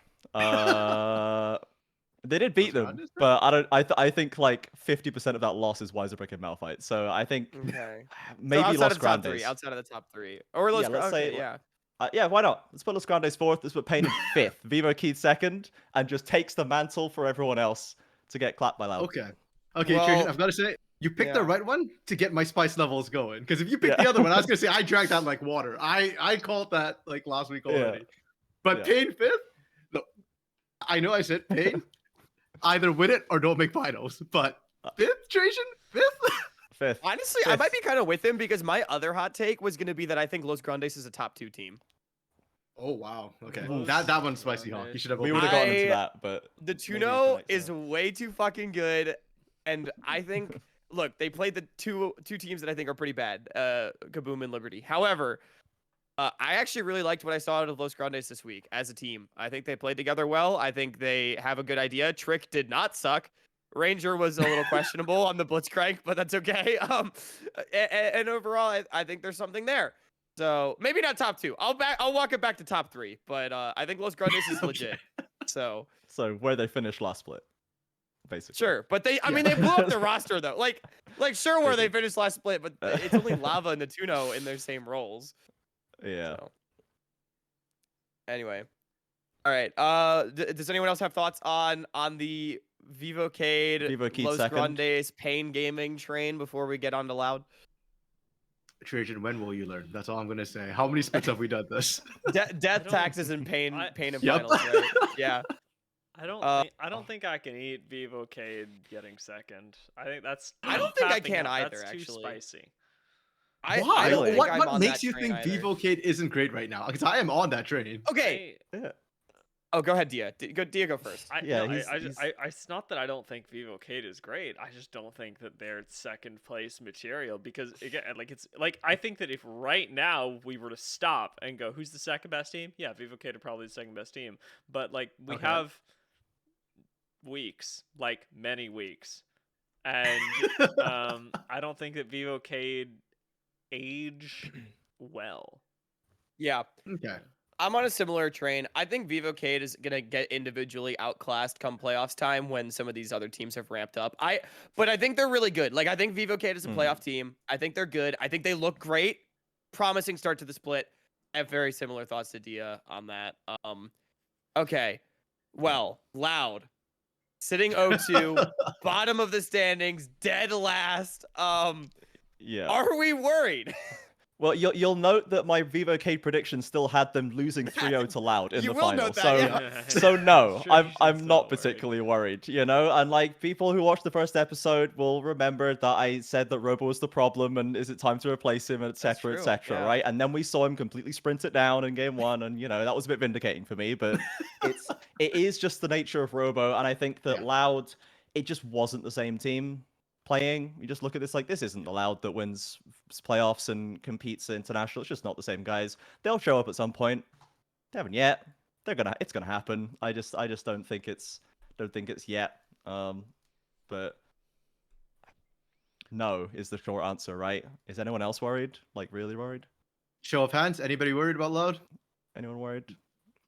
They did beat them, Madness, but I don't. I think 50% of that loss is Weiserbrick and Malphite. So I think Okay. maybe so outside Los of the top 3, Grandes. outside of the top 3, or Los Yeah, let's say, yeah. Yeah, why not? Let's put Los Grandes fourth. Let's put Pain in fifth. Vivo Keed second, and just takes the mantle for everyone else to get clapped by Loud. Okay. Okay, Well, Trajan, I've got to say, you picked the yeah. right one to get my spice levels going. Because if you picked Yeah. the other one, I was gonna say I drank that like water. I called that like last week already. But Yeah. Pain fifth? No, I know I said Pain. Either win it or don't make finals. But fifth, Trajan? Fifth? Fifth. Honestly, I might be kind of with him because my other hot take was going to be that I think Los Grandes is a top 2 team. Oh wow. Okay. Los That one's spicy, Hawk. You Grandes. should have We opened would have it. gotten into I- that, but The maybe for Tuno next is time. way too fucking good, and I think look, they played the two teams that I think are pretty bad, Kaboom and Liberty. However, I actually really liked what I saw out of Los Grandes this week as a team. I think they played together well. I think they have a good idea. Trick did not suck. Ranger was a little questionable on the Blitzcrank, but that's okay. And overall, I think there's something there. So maybe not top 2. I'll walk it back to top 3, but I think Los Grandes is legit. So where they finished last split, basically. sure, but I mean, they blew up the roster though. Like sure, where they finished last split, but it's only Lava and Natuno in their same roles. Yeah. So. Anyway, all right. Does anyone else have thoughts on the Vivocade, Los second. Grandes, Pain Gaming train before we get on to Loud? Trajan, when will you learn? That's all I'm gonna say. How many splits have we done this? Death don't- taxes and pain and Yep. finals, right? Yeah. I don't think I can eat Vivocade getting second. I think that's. I don't think I tapping can out. either, That's too actually. spicy. I Why? don't think I'm What on makes that you train think either. Vivocade isn't great right now? Because I am on that train. Okay. Yeah. Oh, go ahead, Dia. Dia, go first. Yeah, It's not that I don't think Vivocade is great. I just don't think that they're second place material because again, I think that if right now we were to stop and go, who's the second best team? Yeah, Vivocade are probably the second best team. But like we Okay. have weeks, like many weeks, and I don't think that Vivocade age well. Yeah. Okay. I'm on a similar train. I think Vivocade is gonna get individually outclassed come playoffs time when some of these other teams have ramped up. But I think they're really good. Like I think Vivocade is a playoff team. I think they're good. I think they look great. Promising start to the split. I have very similar thoughts to Dia on that. Okay. Well, Loud. Sitting 0-2, bottom of the standings, dead last. Yeah. Are we worried? Well, you'll note that my Vivocade prediction still had them losing 3-0 to Loud in You the will final. note that, So, yeah. so no, Sure, you should I'm still not worry. particularly worried, you know? And like people who watched the first episode will remember that I said that Robo was the problem and is it time to replace him, etc., true, etc., yeah. right? And then we saw him completely sprint it down in game 1 and you know, that was a bit vindicating for me, but it is just the nature of Robo and I think that Yeah. Loud it just wasn't the same team playing. You just look at this like this isn't the Loud that wins playoffs and competes at international. It's just not the same guys. They'll show up at some point. They haven't yet. It's gonna happen. I just don't think it's yet. But no is the short answer, right? Is anyone else worried? Like really worried? Show of hands. Anybody worried about Loud? Anyone worried?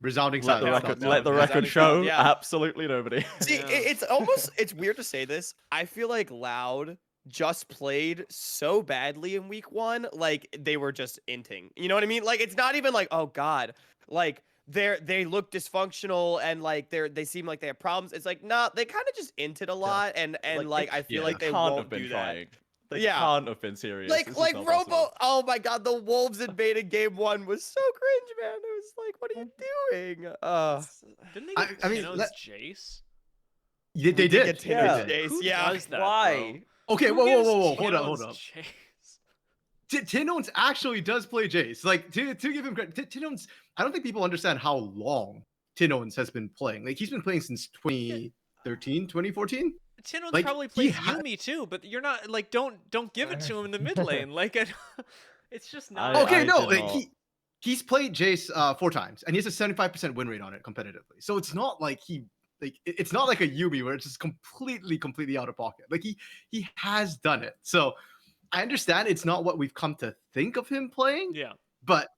Resounding Let the silence. record, no, let the no, record resounding show. silence, yeah. Absolutely nobody. See, Yeah. it's weird to say this. I feel like Loud just played so badly in week 1, like they were just inting. You know what I mean? Like it's not even like, oh god, like they look dysfunctional and like they seem like they have problems. It's like, nah, they kind of just inted a lot and like I feel like they can't can't won't have been do trying. They Yeah. can't have been serious. that. This is Like not Robo, possible. oh my god, the Wolves invaded game 1 was so cringe, man. It was like, what are you doing? Didn't they I- get I mean, Tino's let- Jace? They We did. get Yeah. Tino's Jace, Who yeah. does that, Why? Okay, Who whoa. gives Hold Tino's up. Jace? Tinones actually does play Jace. Like to give him credit, Tinones. I don't think people understand how long Tinones has been playing. Like he's been playing since 2013, 2014. Tino's Like, probably he plays ha- Yumi too, but you're not like don't give it to him in the mid lane. Like it's just not. Okay, no, do like not. he's played Jace 4 times and he has a 75% win rate on it competitively. So it's not like it's not like a Yubi where it's just completely out of pocket. Like he has done it. So I understand it's not what we've come to think of him playing, Yeah. but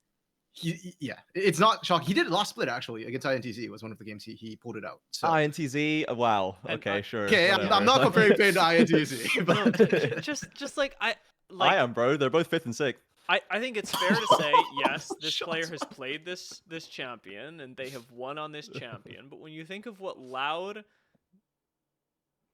it's not shocking. He did it last split actually against INTZ. It was one of the games he pulled it out. So INTZ. Wow. And Okay, I- sure. okay, I'm whatever. not comparing Pain to INTZ, No, but just like I am, bro. They're both 5th and 6th. I think it's fair to say yes, this Shots player has played this champion and they have won on this champion. But when you think of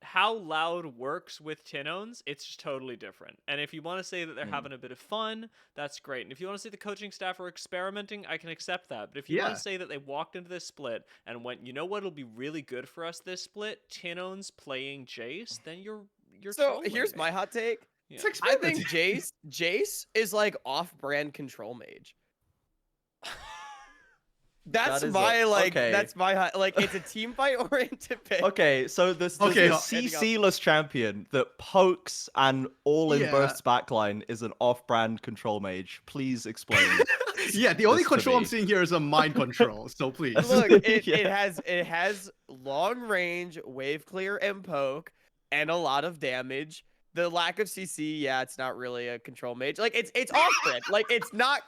how Loud works with Tinones, it's just totally different. And if you want to say that they're having a bit of fun, that's great. And if you want to say the coaching staff are experimenting, I can accept that. But if you want Yeah. to say that they walked into this split and went, you know what'll be really good for us this split? Tinones playing Jace, then you're So trolling here's me. my hot take. Yeah. It's I think experimenting. Jace is like off-brand control mage. That's That is my okay. that's my hot, like it's a team fight oriented pick. Okay, so the Okay, CC-less champion that pokes and all-in Yeah. bursts backline is an off-brand control mage. Please explain. Yeah, the only This to control I'm me. seeing here is a mind control. So please. Look, it Yeah. has long range, wave clear, and poke, and a lot of damage. The lack of CC, yeah, it's not really a control mage. Like it's off-brand. Like it's not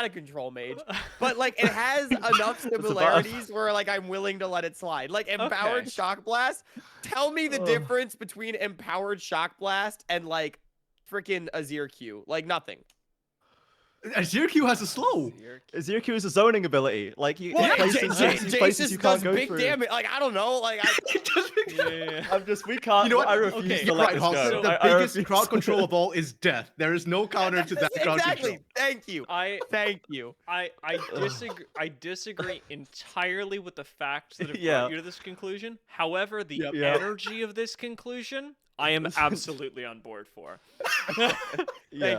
a control mage, but like it has enough similarities where like I'm willing to let it slide. Like empowered Okay. shock blast. Tell me the Ugh. difference between empowered shock blast and like freaking Azir Q. Like nothing. Azir Q has a slow. Azir Q is a zoning ability. Like you Well, in places, Jace places you can't does go big through. damage. Like I don't know. Like It does make Yeah. I'm just we can't. You know what? I refuse Okay. to You're let right, this Hawks. go. The I biggest refuse crowd to- control of all is death. There is no counter to that crowd exactly. control. Thank you. Thank you. I disagree entirely with the facts that have Yeah. brought you to this conclusion. However, the Yep. Yeah. energy of this conclusion, I am absolutely on board for. Yeah.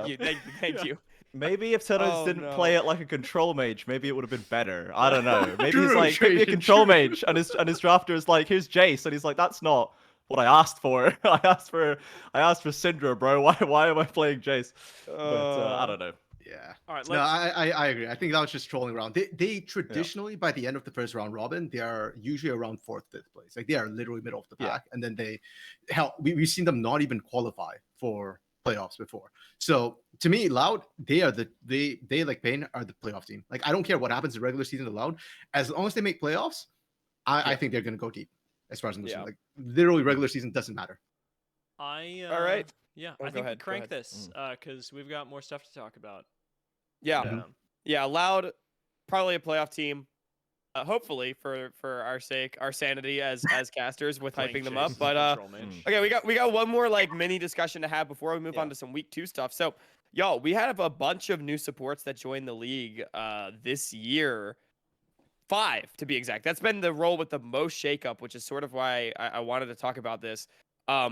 Thank you. Thank you. Maybe if Turtles Oh, didn't no. play it like a control mage, maybe it would have been better. I don't know. Maybe True, he's like, give me a Trajan, control true. mage, and his drafter is like, here's Jace, and he's like, that's not what I asked for. I asked for Syndra, bro. Why am I playing Jace? But I don't know. Yeah. All right, No, let's. I agree. I think that was just trolling around. They traditionally, by the end of the first round robin, they are usually around 4th, 5th place. Like they are literally middle of the Yeah. pack. And then we've seen them not even qualify for playoffs before. So to me, Loud, they like Pain are the playoff team. Like I don't care what happens in regular season to Loud, as long as they make playoffs, I think they're gonna go deep. As far as I'm concerned, Yeah. like literally regular season doesn't matter. All right. Yeah, Oh, I go think we ahead, go crank ahead. this because we've got more stuff to talk about. Yeah. Mm-hmm. Yeah. Loud, probably a playoff team. Hopefully for our sake, our sanity as casters with Playing hyping them Jace up. as a But control mage. okay, we got one more like mini discussion to have before we move Yeah. on to some week 2 stuff. So, y'all, we have a bunch of new supports that joined the league this year. 5 to be exact. That's been the role with the most shakeup, which is sort of why I wanted to talk about this.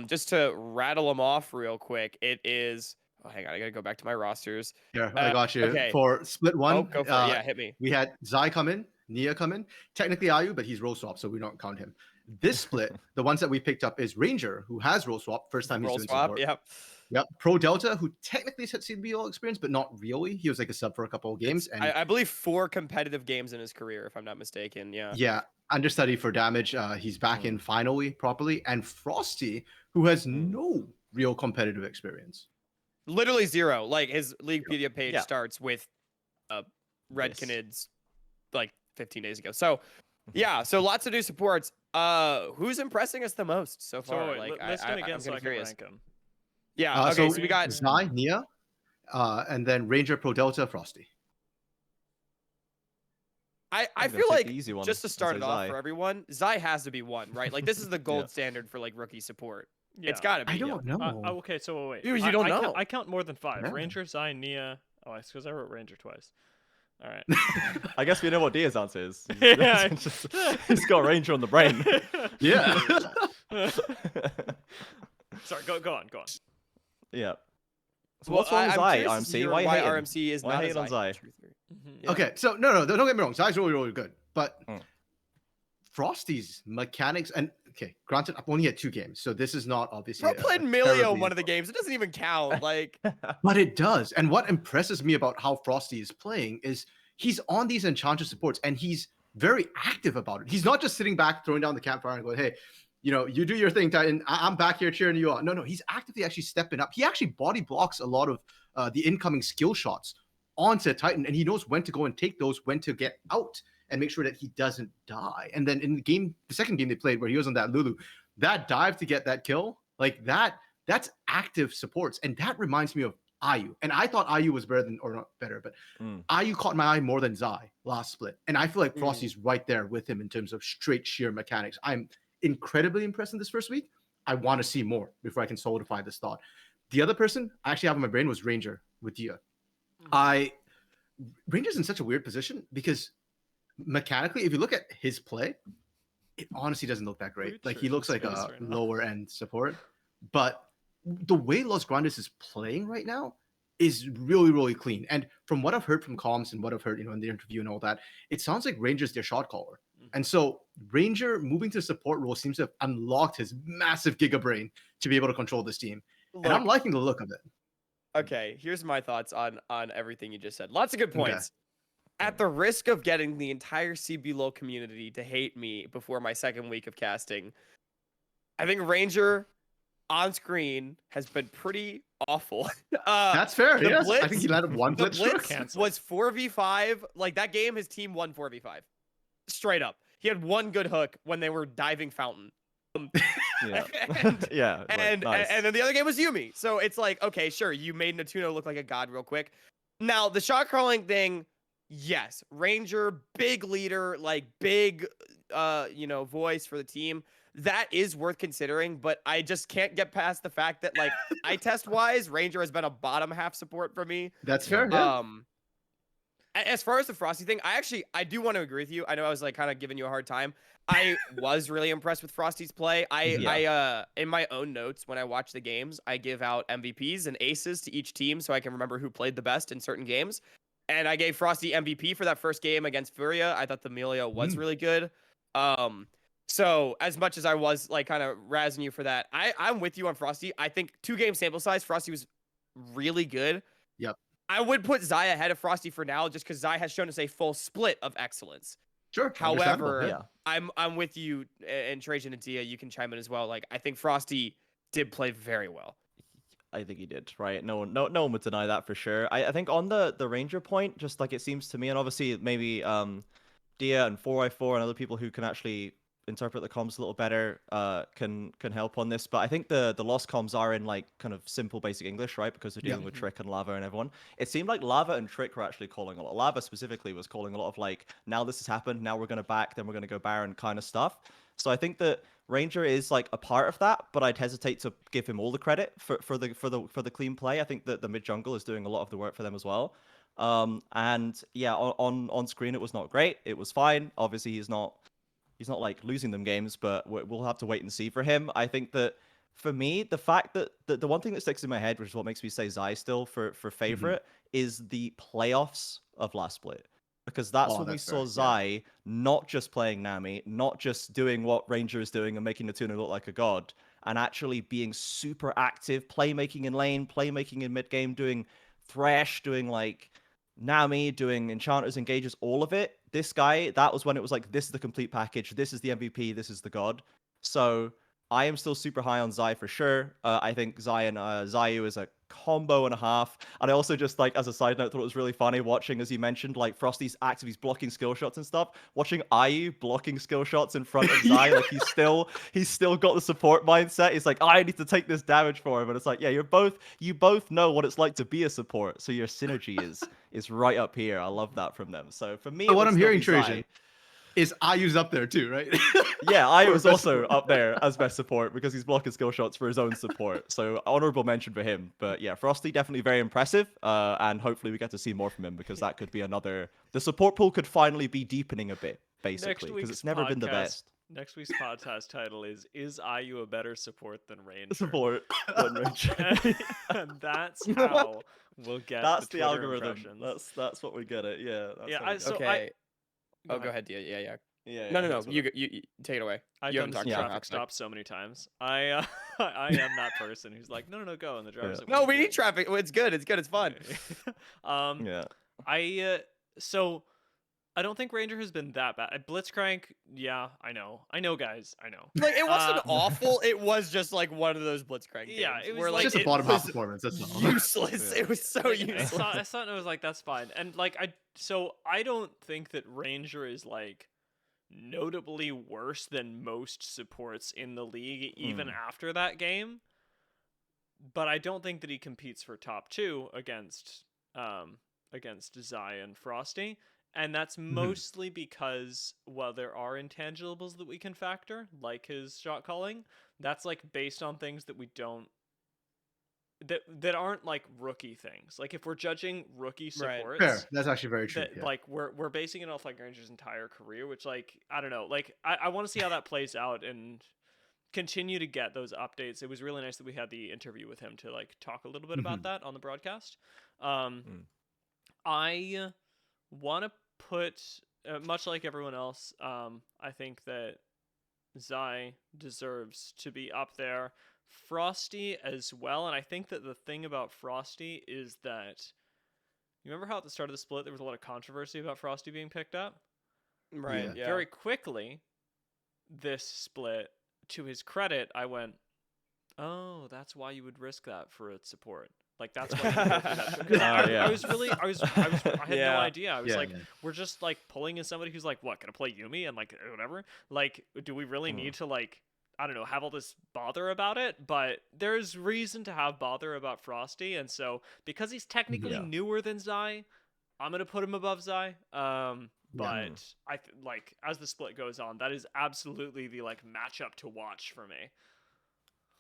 Just to rattle them off real quick, it is. Oh, hang on, I gotta go back to my rosters. Yeah, I got you. okay. For split one, Oh, go for it. Yeah, hit me. we had Zai come in, Nia come in. Technically Ayu, but he's role swap, so we don't count him. This split, the ones that we picked up is Ranger, who has role swap. First time he's Roll doing swap. support. Yep. Yep. Pro Delta, who technically has CBLOL experience, but not really. He was like a sub for a couple of games. And I believe 4 competitive games in his career, if I'm not mistaken. Yeah. yeah, understudy for damage. He's back in finally properly. And Frosty, who has no real competitive experience. Literally 0. Like his Leaguepedia page Yeah. starts with Red This. Canids like 15 days ago. So yeah, so lots of new supports. Who's impressing us the most so far? So wait, like list them again I'm so kinda I can curious. rank them. Yeah. Okay. So we got. Zai, Nia, and then Ranger, Pro Delta, Frosty. I I'm gonna feel take like the easy one just to and start say it off Zai. for everyone, Zai has to be 1, right? Like this is the gold standard for like rookie support. Yeah. It's got to be. I don't know. Okay, so wait. Dude, you don't I know. Count, I count more than 5. Yeah. Ranger, Zai, Nia. Oh, it's because I wrote Ranger twice. All right. I guess we know what Dia's answer is. Yeah. He's got Ranger on the brain. Yeah. Sorry, go on. Yeah. So Well, what's wrong with I'm Zai, curious to RMC? hear Why why hating? RMC is Why not hating a on Zai? Zai? Yeah. Okay, so no, don't get me wrong. Zai's really, really good, but Mm. Frosty's mechanics and okay, granted, I've only had 2 games, so this is not obviously. Bro played Milio in terribly one of the games. It doesn't even count. Like, But it does. And what impresses me about how Frosty is playing is he's on these Enchantress supports and he's very active about it. He's not just sitting back, throwing down the campfire and going, hey, you do your thing, Titan. I'm back here cheering you on. No, he's actively actually stepping up. He actually body blocks a lot of the incoming skill shots onto Titan, and he knows when to go and take those, when to get out and make sure that he doesn't die. And then in the second game they played where he was on that Lulu, that dive to get that kill, like that's active supports. And that reminds me of IU. And I thought IU was better than, or not better, but Mm. IU caught my eye more than Zai last split. And I feel like Mm. Frosty's right there with him in terms of straight sheer mechanics. I'm incredibly impressed in this first week. I want to see more before I can solidify this thought. The other person I actually have in my brain was Ranger with Dia. Ranger's in such a weird position because mechanically, if you look at his play, it honestly doesn't look that great. Like he looks like a right now. lower end support, but the way Los Grandes is playing right now is really, really clean. And from what I've heard from comms and what I've heard, in the interview and all that, it sounds like Ranger's their shot caller. And so Ranger moving to support role seems to have unlocked his massive Giga Brain to be able to control this team. And I'm Look, liking the look of it. okay, here's my thoughts on everything you just said. Lots of good Okay. points. At the risk of getting the entire CBLOL community to hate me before my second week of casting, I think Ranger on screen has been pretty awful. That's fair. the Yes. I Blitz- think he landed one the blitz. Blitz Cancel. was 4v5. Like that game, his team won 4v5. Straight up. He had one good hook when they were diving fountain. Yeah. And- Yeah. like, and, nice. and then the other game was Yumi. So it's like, okay, sure, you made Natuno look like a god real quick. Now, the shot calling thing, yes, Ranger, big leader, like big voice for the team. That is worth considering, but I just can't get past the fact that like eye test wise, Ranger has been a bottom half support for me. That's fair. Yeah. As far as the Frosty thing, I do want to agree with you. I know I was like kind of giving you a hard time. I was really impressed with Frosty's play. I in my own notes when I watch the games, I give out MVPs and aces to each team so I can remember who played the best in certain games. And I gave Frosty MVP for that first game against Furia. I thought the Amelia was really good. So as much as I was like kind of razzing you for that, I'm with you on Frosty. I think 2-game sample size, Frosty was really good. Yep. I would put Zai ahead of Frosty for now, just because Zai has shown us a full split of excellence. Sure. However, yeah. I'm with you, and Trajan and Dia, you can chime in as well. Like I think Frosty did play very well. I think he did, right? No one would deny that for sure. I think on the Ranger point, just like it seems to me, and obviously maybe Dia and 4i4 and other people who can actually interpret the comms a little better can help on this. But I think the lost comms are in like kind of simple basic English, right? Because they're dealing with Trick and Lava and everyone. It seemed like Lava and Trick were actually calling a lot. Lava specifically was calling a lot of like, now this has happened, now we're gonna back, then we're gonna go Baron kind of stuff. So I think that Ranger is like a part of that, but I'd hesitate to give him all the credit for the clean play. I think that the mid jungle is doing a lot of the work for them as well. And yeah, on screen it was not great. It was fine. Obviously he's not like losing them games, but we'll have to wait and see for him. I think that for me, the fact that the one thing that sticks in my head, which is what makes me say Zai still for favorite, is the playoffs of last split. Because that's when we that's saw fair, Zai not just playing Nami, not just doing what Ranger is doing and making Natuna look like a god, and actually being super active, playmaking in lane, playmaking in mid game, doing Thresh, doing like Nami, doing Enchanters, Engages, all of it. This guy, that was when it was like, this is the complete package, this is the MVP, this is the god. So I am still super high on Zai for sure. I think Zai and Zayu is a combo and a half. And I also just like, as a side note, thought it was really funny watching, as you mentioned, like Frosty's active, he's blocking skill shots and stuff. Watching IU blocking skill shots in front of Zai, like he's still got the support mindset. He's like, I need to take this damage for him. And it's like, yeah, you both know what it's like to be a support. So your synergy is right up here. I love that from them. So for me, So it what would I'm still hearing, be Zai. Trajan, is IU's up there too, right? Yeah, I For was best also support. up there as best support because he's blocking skill shots for his own support. So honorable mention for him. But yeah, Frosty definitely very impressive. And hopefully we get to see more from him because that could be another. The support pool could finally be deepening a bit, basically, because it's never been the best. Next week's podcast title is IU a better support than Ranger? Support than Ranger. And that's how we'll get That's the Twitter algorithm. impressions. That's what we get it. Yeah. That's Yeah, how we get so it. Okay. Go Go ahead, Dia. Yeah. Yeah, No. that's what it- You take it away. I've You done haven't this talked about traffic it. stop so many times. I I am that person who's like, no, go, and the driver's like, No, "What are we you need traffic. It's good. It's fun. doing?" Yeah. So I don't think Ranger has been that bad. Blitzcrank, yeah, I know, guys, I know. Like it wasn't awful. It was just like one of those Blitzcrank games. Yeah, it was where, like- It's just a it bottom was half performance. That's all. useless. Yeah. It was so Like, useless. I saw it and I was like, that's fine. And like I don't think that Ranger is like notably worse than most supports in the league, even after that game. but I don't think that he competes for top 2 against Zai and Frosty. And that's mostly because while there are intangibles that we can factor, like his shot calling, that's like based on things that we don't that aren't like rookie things. Like if we're judging rookie Right. supports, Fair. That's actually very true. that Yeah. like we're basing it off like Ranger's entire career, which like I don't know. Like I want to see how that plays out and continue to get those updates. It was really nice that we had the interview with him to like talk a little bit about that on the broadcast. I want to put much like everyone else. I think that Zai deserves to be up there. Frosty as well, and I think that the thing about Frosty is that you remember how at the start of the split there was a lot of controversy about Frosty being picked up? Right. Yeah. Yeah. Very quickly, this split, to his credit, I went, oh, that's why you would risk that for a support. Like that's why you would go through that. 'Cause I was really, I had no Yeah. idea. I was Yeah, like, yeah. we're just like pulling in somebody who's like, what, gonna play Yumi and like whatever. Like, do we really need to like, I don't know, have all this bother about it? But there's reason to have bother about Frosty, and so because he's technically Yeah. newer than Zai, I'm gonna put him above Zai. But like as the split goes on, that is absolutely the like matchup to watch for me.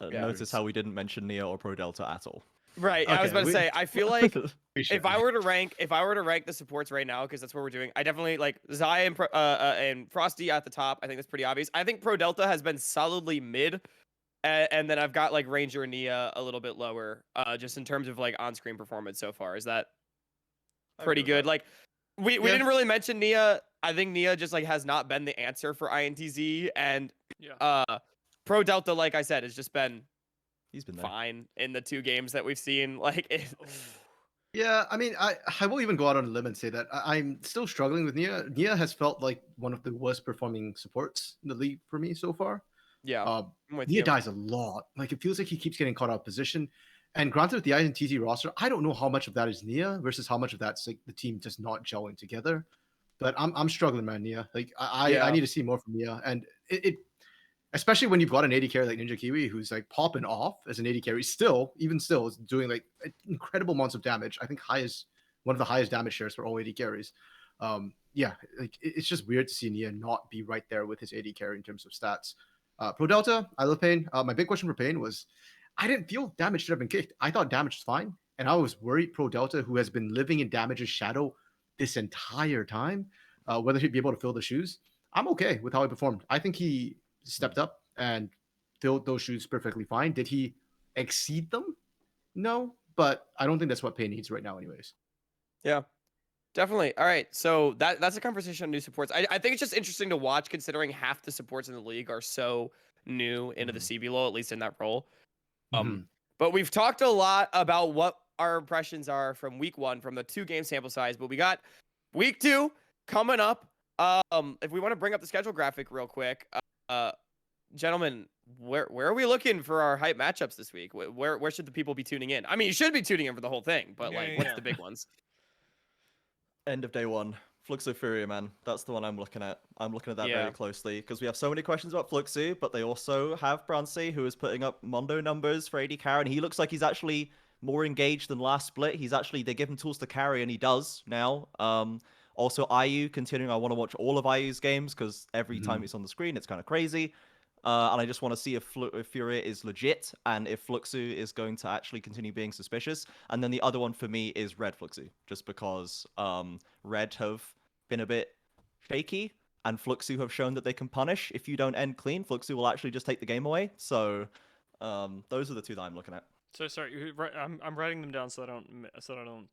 Yeah. Notice how we didn't mention Nia or Pro Delta at all. Right. I was Okay, about to say, I feel like We should. if I were to rank the supports right now, because that's what we're doing, I definitely like Zai and Frosty at the top. I think that's pretty obvious. I think Pro Delta has been solidly mid, and then I've got like Ranger and Nia a little bit lower, just in terms of like on-screen performance so far. Is that pretty good? Like we Yeah. didn't really mention Nia. I think Nia just like has not been the answer for INTZ, and Yeah. Pro Delta, like I said, has just been He's been there. fine in the 2 games that we've seen. Like Yeah, I mean, I will even go out on a limb and say that I'm still struggling with Nia. Nia has felt like one of the worst performing supports in the league for me so far. yeah, I'm with Nia you. dies a lot. Like it feels like he keeps getting caught out of position. And granted, with the INTZ roster, I don't know how much of that is Nia versus how much of that's like the team just not gelling together. But I'm struggling, man, Nia. Like I Yeah. need to see more from Nia, and it especially when you've got an AD carry like Ninja Kiwi who's like popping off as an AD carry, even still is doing like incredible amounts of damage. I think one of the highest damage shares for all AD carries. Yeah, like it's just weird to see Nia not be right there with his AD carry in terms of stats. Pro Delta, I love Pain. My big question for Pain was, I didn't feel damage should have been kicked. I thought damage was fine, and I was worried Pro Delta, who has been living in damage's shadow this entire time, whether he'd be able to fill the shoes. I'm okay with how he performed. I think he stepped up and filled those shoes perfectly fine. Did he exceed them? No, but I don't think that's what Pain needs right now, anyways. Yeah, definitely. All right, so that's a conversation on new supports. I think it's just interesting to watch, considering half the supports in the league are so new into the CBLOL, at least in that role. But we've talked a lot about what our impressions are from week 1, from the 2-game sample size. But we got week 2 coming up. If we want to bring up the schedule graphic real quick, gentlemen, where are we looking for our hype matchups this week? Where should the people be tuning in? I mean, you should be tuning in for the whole thing, but like, what's the big ones? End of day 1. Fluxo Furia, man. That's the one I'm looking at. I'm looking at that Yeah. very closely because we have so many questions about Fluxo, but they also have Brancy, who is putting up Mondo numbers for AD carry, and he looks like he's actually more engaged than last split. They give him tools to carry, and he does now. Also, IU, continuing, I want to watch all of IU's games because every time it's on the screen, it's kind of crazy. And I just want to see if Furia is legit and if Fluxo is going to actually continue being suspicious. And then the other one for me is Red Fluxo, just because Red have been a bit shaky and Fluxo have shown that they can punish. If you don't end clean, Fluxo will actually just take the game away. So those are the 2 that I'm looking at. So sorry, I'm writing them down so I don't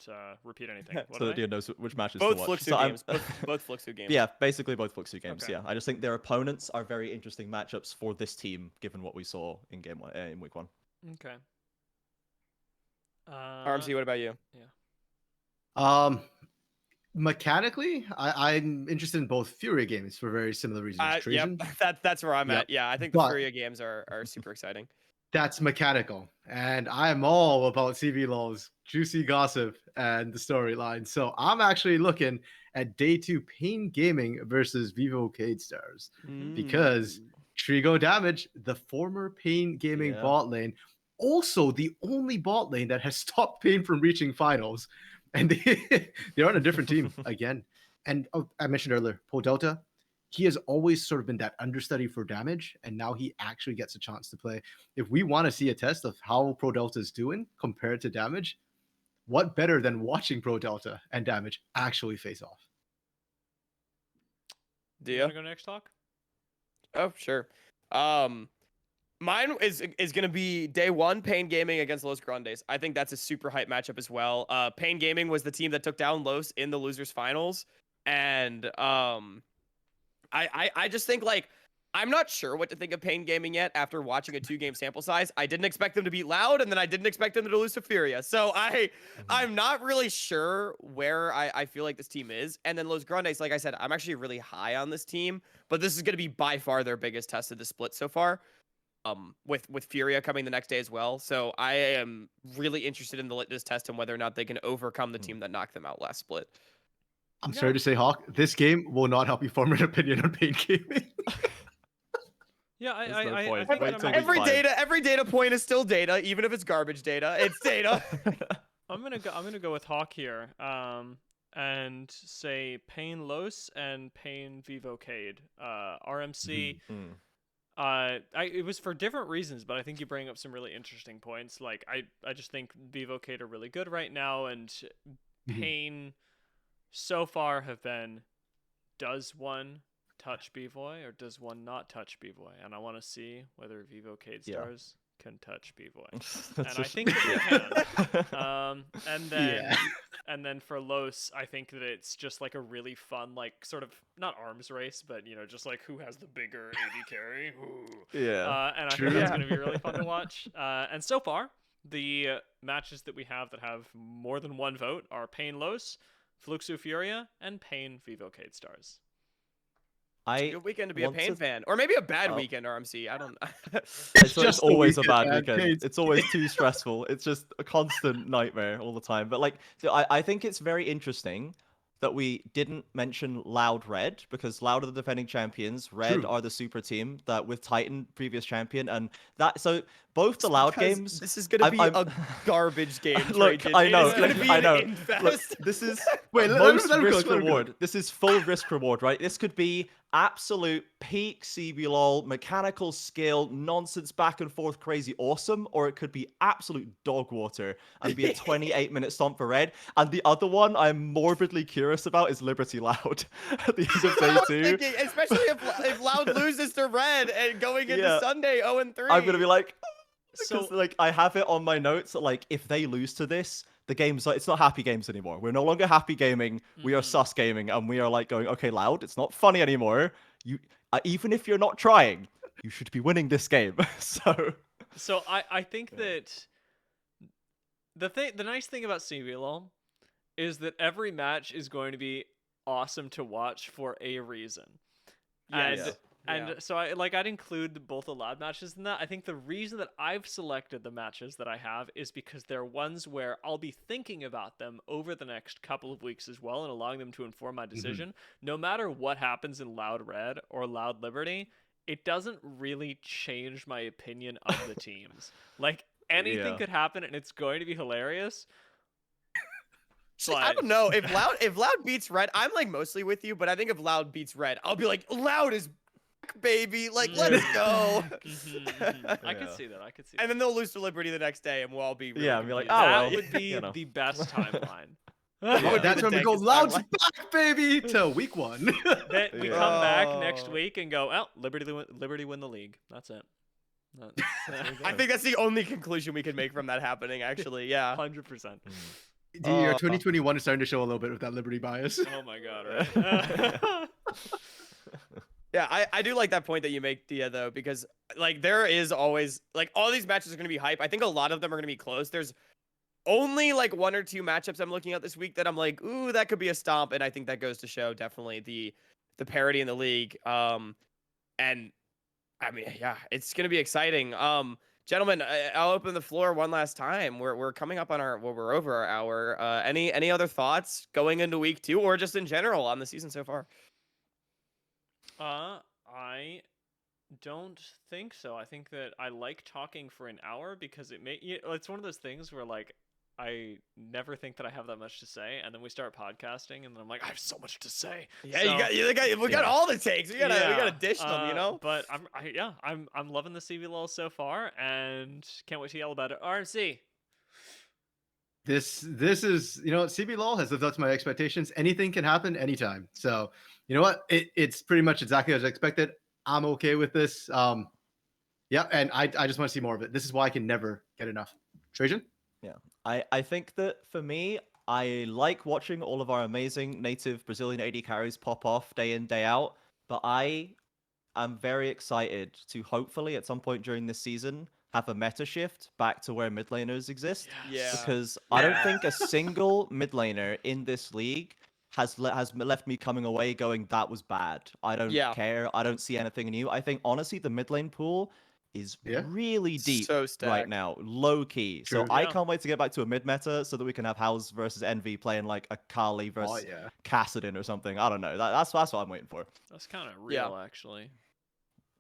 repeat anything. What So are that they? you know which matches Both to watch. Fluxo So games. Both Fluxo games. Yeah, basically both Fluxo games. Okay. Yeah, I just think their opponents are very interesting matchups for this team, given what we saw in in week 1. Okay. RMC, what about you? Mechanically, I'm interested in both Furia games for very similar reasons. Yep, Trajan, that's where I'm Yep. at. Yeah, I think the But- Furia games are super exciting. that's mechanical, and I'm all about CBLOL's juicy gossip and the storyline. So I'm actually looking at day 2 Pain Gaming versus Vivo Cade Stars, because Trigo Damage, the former Pain Gaming Yeah. bot lane, also the only bot lane that has stopped Pain from reaching finals. And they're on a different team again. And I mentioned earlier, Paul Delta, he has always sort of been that understudy for damage, and now he actually gets a chance to play. If we want to see a test of how Pro Delta is doing compared to damage, what better than watching Pro Delta and damage actually face off? Do you Dia? want to go next, Talk? Oh, sure. Mine is gonna be day one, Pain Gaming against Los Grandes. I think that's a super hype matchup as well. Pain Gaming was the team that took down Los in the losers finals, and I just think like I'm not sure what to think of Pain Gaming yet after watching a 2-game sample size. I didn't expect them to beat Loud, and then I didn't expect them to lose to Furia. So I'm not really sure where I feel like this team is. And then Los Grandes, like I said, I'm actually really high on this team, but this is gonna be by far their biggest test of the split so far. With Furia coming the next day as well. So I am really interested in the litmus test and whether or not they can overcome the team that knocked them out last split. I'm sorry to say, Hawk, this game will not help you form an opinion on Pain Gaming. Yeah, There's no I point. think Wait I'm till actually- week five. Every data point is still data, even if it's garbage data. It's data. I'm gonna go with Hawk here, and say Pain Los and Pain Vivocade. RMC. It was for different reasons, but I think you bring up some really interesting points. Like I just think Vivocade are really good right now, and Pain so far have been, does one touch B-Boy or does one not touch B-Boy? And I want to see whether Vivocade stars can touch B-Boy. And I think that they can. And then for Los, I think that it's just like a really fun, like sort of not arms race, but just like who has the bigger AD carry. Yeah. And I think that's going to be really fun to watch. And so far, the matches that we have that have more than one vote are Pain Los, Fluxu Furia, and Pain Vivocade stars. It's a good weekend to be a Pain fan, or maybe a bad weekend. RMC, I don't. It's just a always a weekend, bad man. weekend. Pain's- It's always too stressful. It's just a constant nightmare all the time. But like, so I think it's very interesting that we didn't mention Loud Red, because Loud are the defending champions. Red True. are the super team that with Titan previous champion, and that so both the Loud Because games. This is gonna be a garbage game. Look, Trajan. I know, It is gonna look, be I an know. infest. Look, this is Wait, most let him go, risk let him go. reward. This is full risk reward, right? This could be absolute peak CBLOL, mechanical skill, nonsense, back and forth, crazy awesome, or it could be absolute dog water and be a 28-minute stomp for Red. And the other one I'm morbidly curious about is Liberty Loud at the end of day 2. Thinking, especially if Loud loses to Red and going into Yeah. Sunday 0-3. I'm gonna be like, So- because like I have it on my notes that like if they lose to this, the game's like it's not happy games anymore. We're no longer happy gaming. We are sus gaming, and we are like going, okay, Loud, it's not funny anymore. You even if you're not trying, you should be winning this game. So I think that the nice thing about CBLOL is that every match is going to be awesome to watch for a reason. Yes. And so I'd include both the Loud matches in that. I think the reason that I've selected the matches that I have is because they're ones where I'll be thinking about them over the next couple of weeks as well and allowing them to inform my decision. No matter what happens in Loud Red or Loud Liberty, it doesn't really change my opinion of the teams. Like anything could happen and it's going to be hilarious. See, I don't know if Loud beats Red. I'm like mostly with you, but I think if Loud beats Red, I'll be like, Loud is back, baby. Like, let's go. I could see that. I could see. And then they'll lose to Liberty the next day, and we'll all be really Yeah, and be like, confused. oh, that well, would be you know. the best timeline. Oh, that's the when we go dankest Loud's timeline. back, baby, to week 1. Then we Yeah. come back next Oh. week and go, oh, Liberty win the league. That's it. I think that's the only conclusion we can make from that happening. Actually, yeah. 100%. The year 2021 is starting to show a little bit of that Liberty bias. Oh my god, right? Yeah, I do like that point that you make, Dia, though, because like there is always like all these matches are going to be hype. I think a lot of them are going to be close. There's only like 1 or 2 matchups I'm looking at this week that I'm like, ooh, that could be a stomp, and I think that goes to show definitely the parity in the league. And I mean, yeah, it's going to be exciting. Gentlemen, I'll open the floor one last time. We're coming up on we're over our hour. Any other thoughts going into week 2 or just in general on the season so far? I don't think so. I think that I like talking for an hour because it's one of those things where like I never think that I have that much to say, and then we start podcasting, and then I'm like, I have so much to say. Yeah, So, we got Yeah. all the takes. We gotta yeah, dish them, you know. But I'm loving the CBLOL so far, and can't wait to yell about it. RMC. This is, you know, CBLOL has lived up to my expectations. Anything can happen anytime. So, you know what? It's pretty much exactly as I expected. I'm okay with this. Yeah, and I just want to see more of it. This is why I can never get enough. Trajan? Yeah, I think that for me, I like watching all of our amazing native Brazilian AD carries pop off day in, day out, but I am very excited to hopefully at some point during this season have a meta shift back to where mid laners exist. Yeah. Because I don't Yeah. think a single mid laner in this league has left me coming away going, that was bad. I don't Yeah. care. I don't see anything new. I think honestly the mid lane pool is Yeah. really deep So right stacked. now, low key. So True. I Yeah. can't wait to get back to a mid meta so that we can have House versus Envy playing like a Kali Oh versus yeah. Kassadin or something. I don't know. That's what I'm waiting for. That's kind of Yeah. real, actually.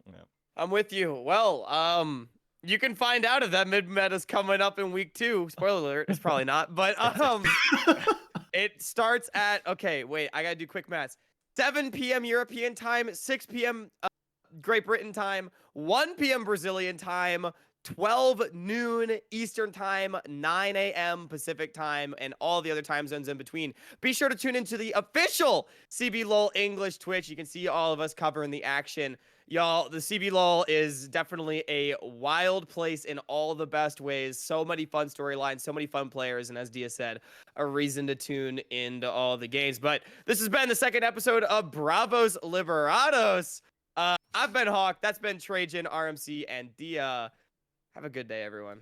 Yeah. I'm with you. Well, you can find out if that mid meta's coming up in week 2. Spoiler alert, it's probably not. But it starts at, okay, wait, I gotta do quick maths. 7 p.m. European time, 6 p.m. Great Britain time, 1 p.m. Brazilian time, 12 noon Eastern time, 9 a.m. Pacific time, and all the other time zones in between. Be sure to tune into the official CBLOL English Twitch. You can see all of us covering the action. Y'all, the CBLOL is definitely a wild place in all the best ways. So many fun storylines, so many fun players, and as Dia said, a reason to tune into all the games. But this has been the second episode of Bravos Liberados. I've been Hawk. That's been Trajan, RMC, and Dia. Have a good day, everyone.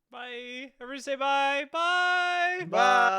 Bye. Everybody say bye. Bye. Bye.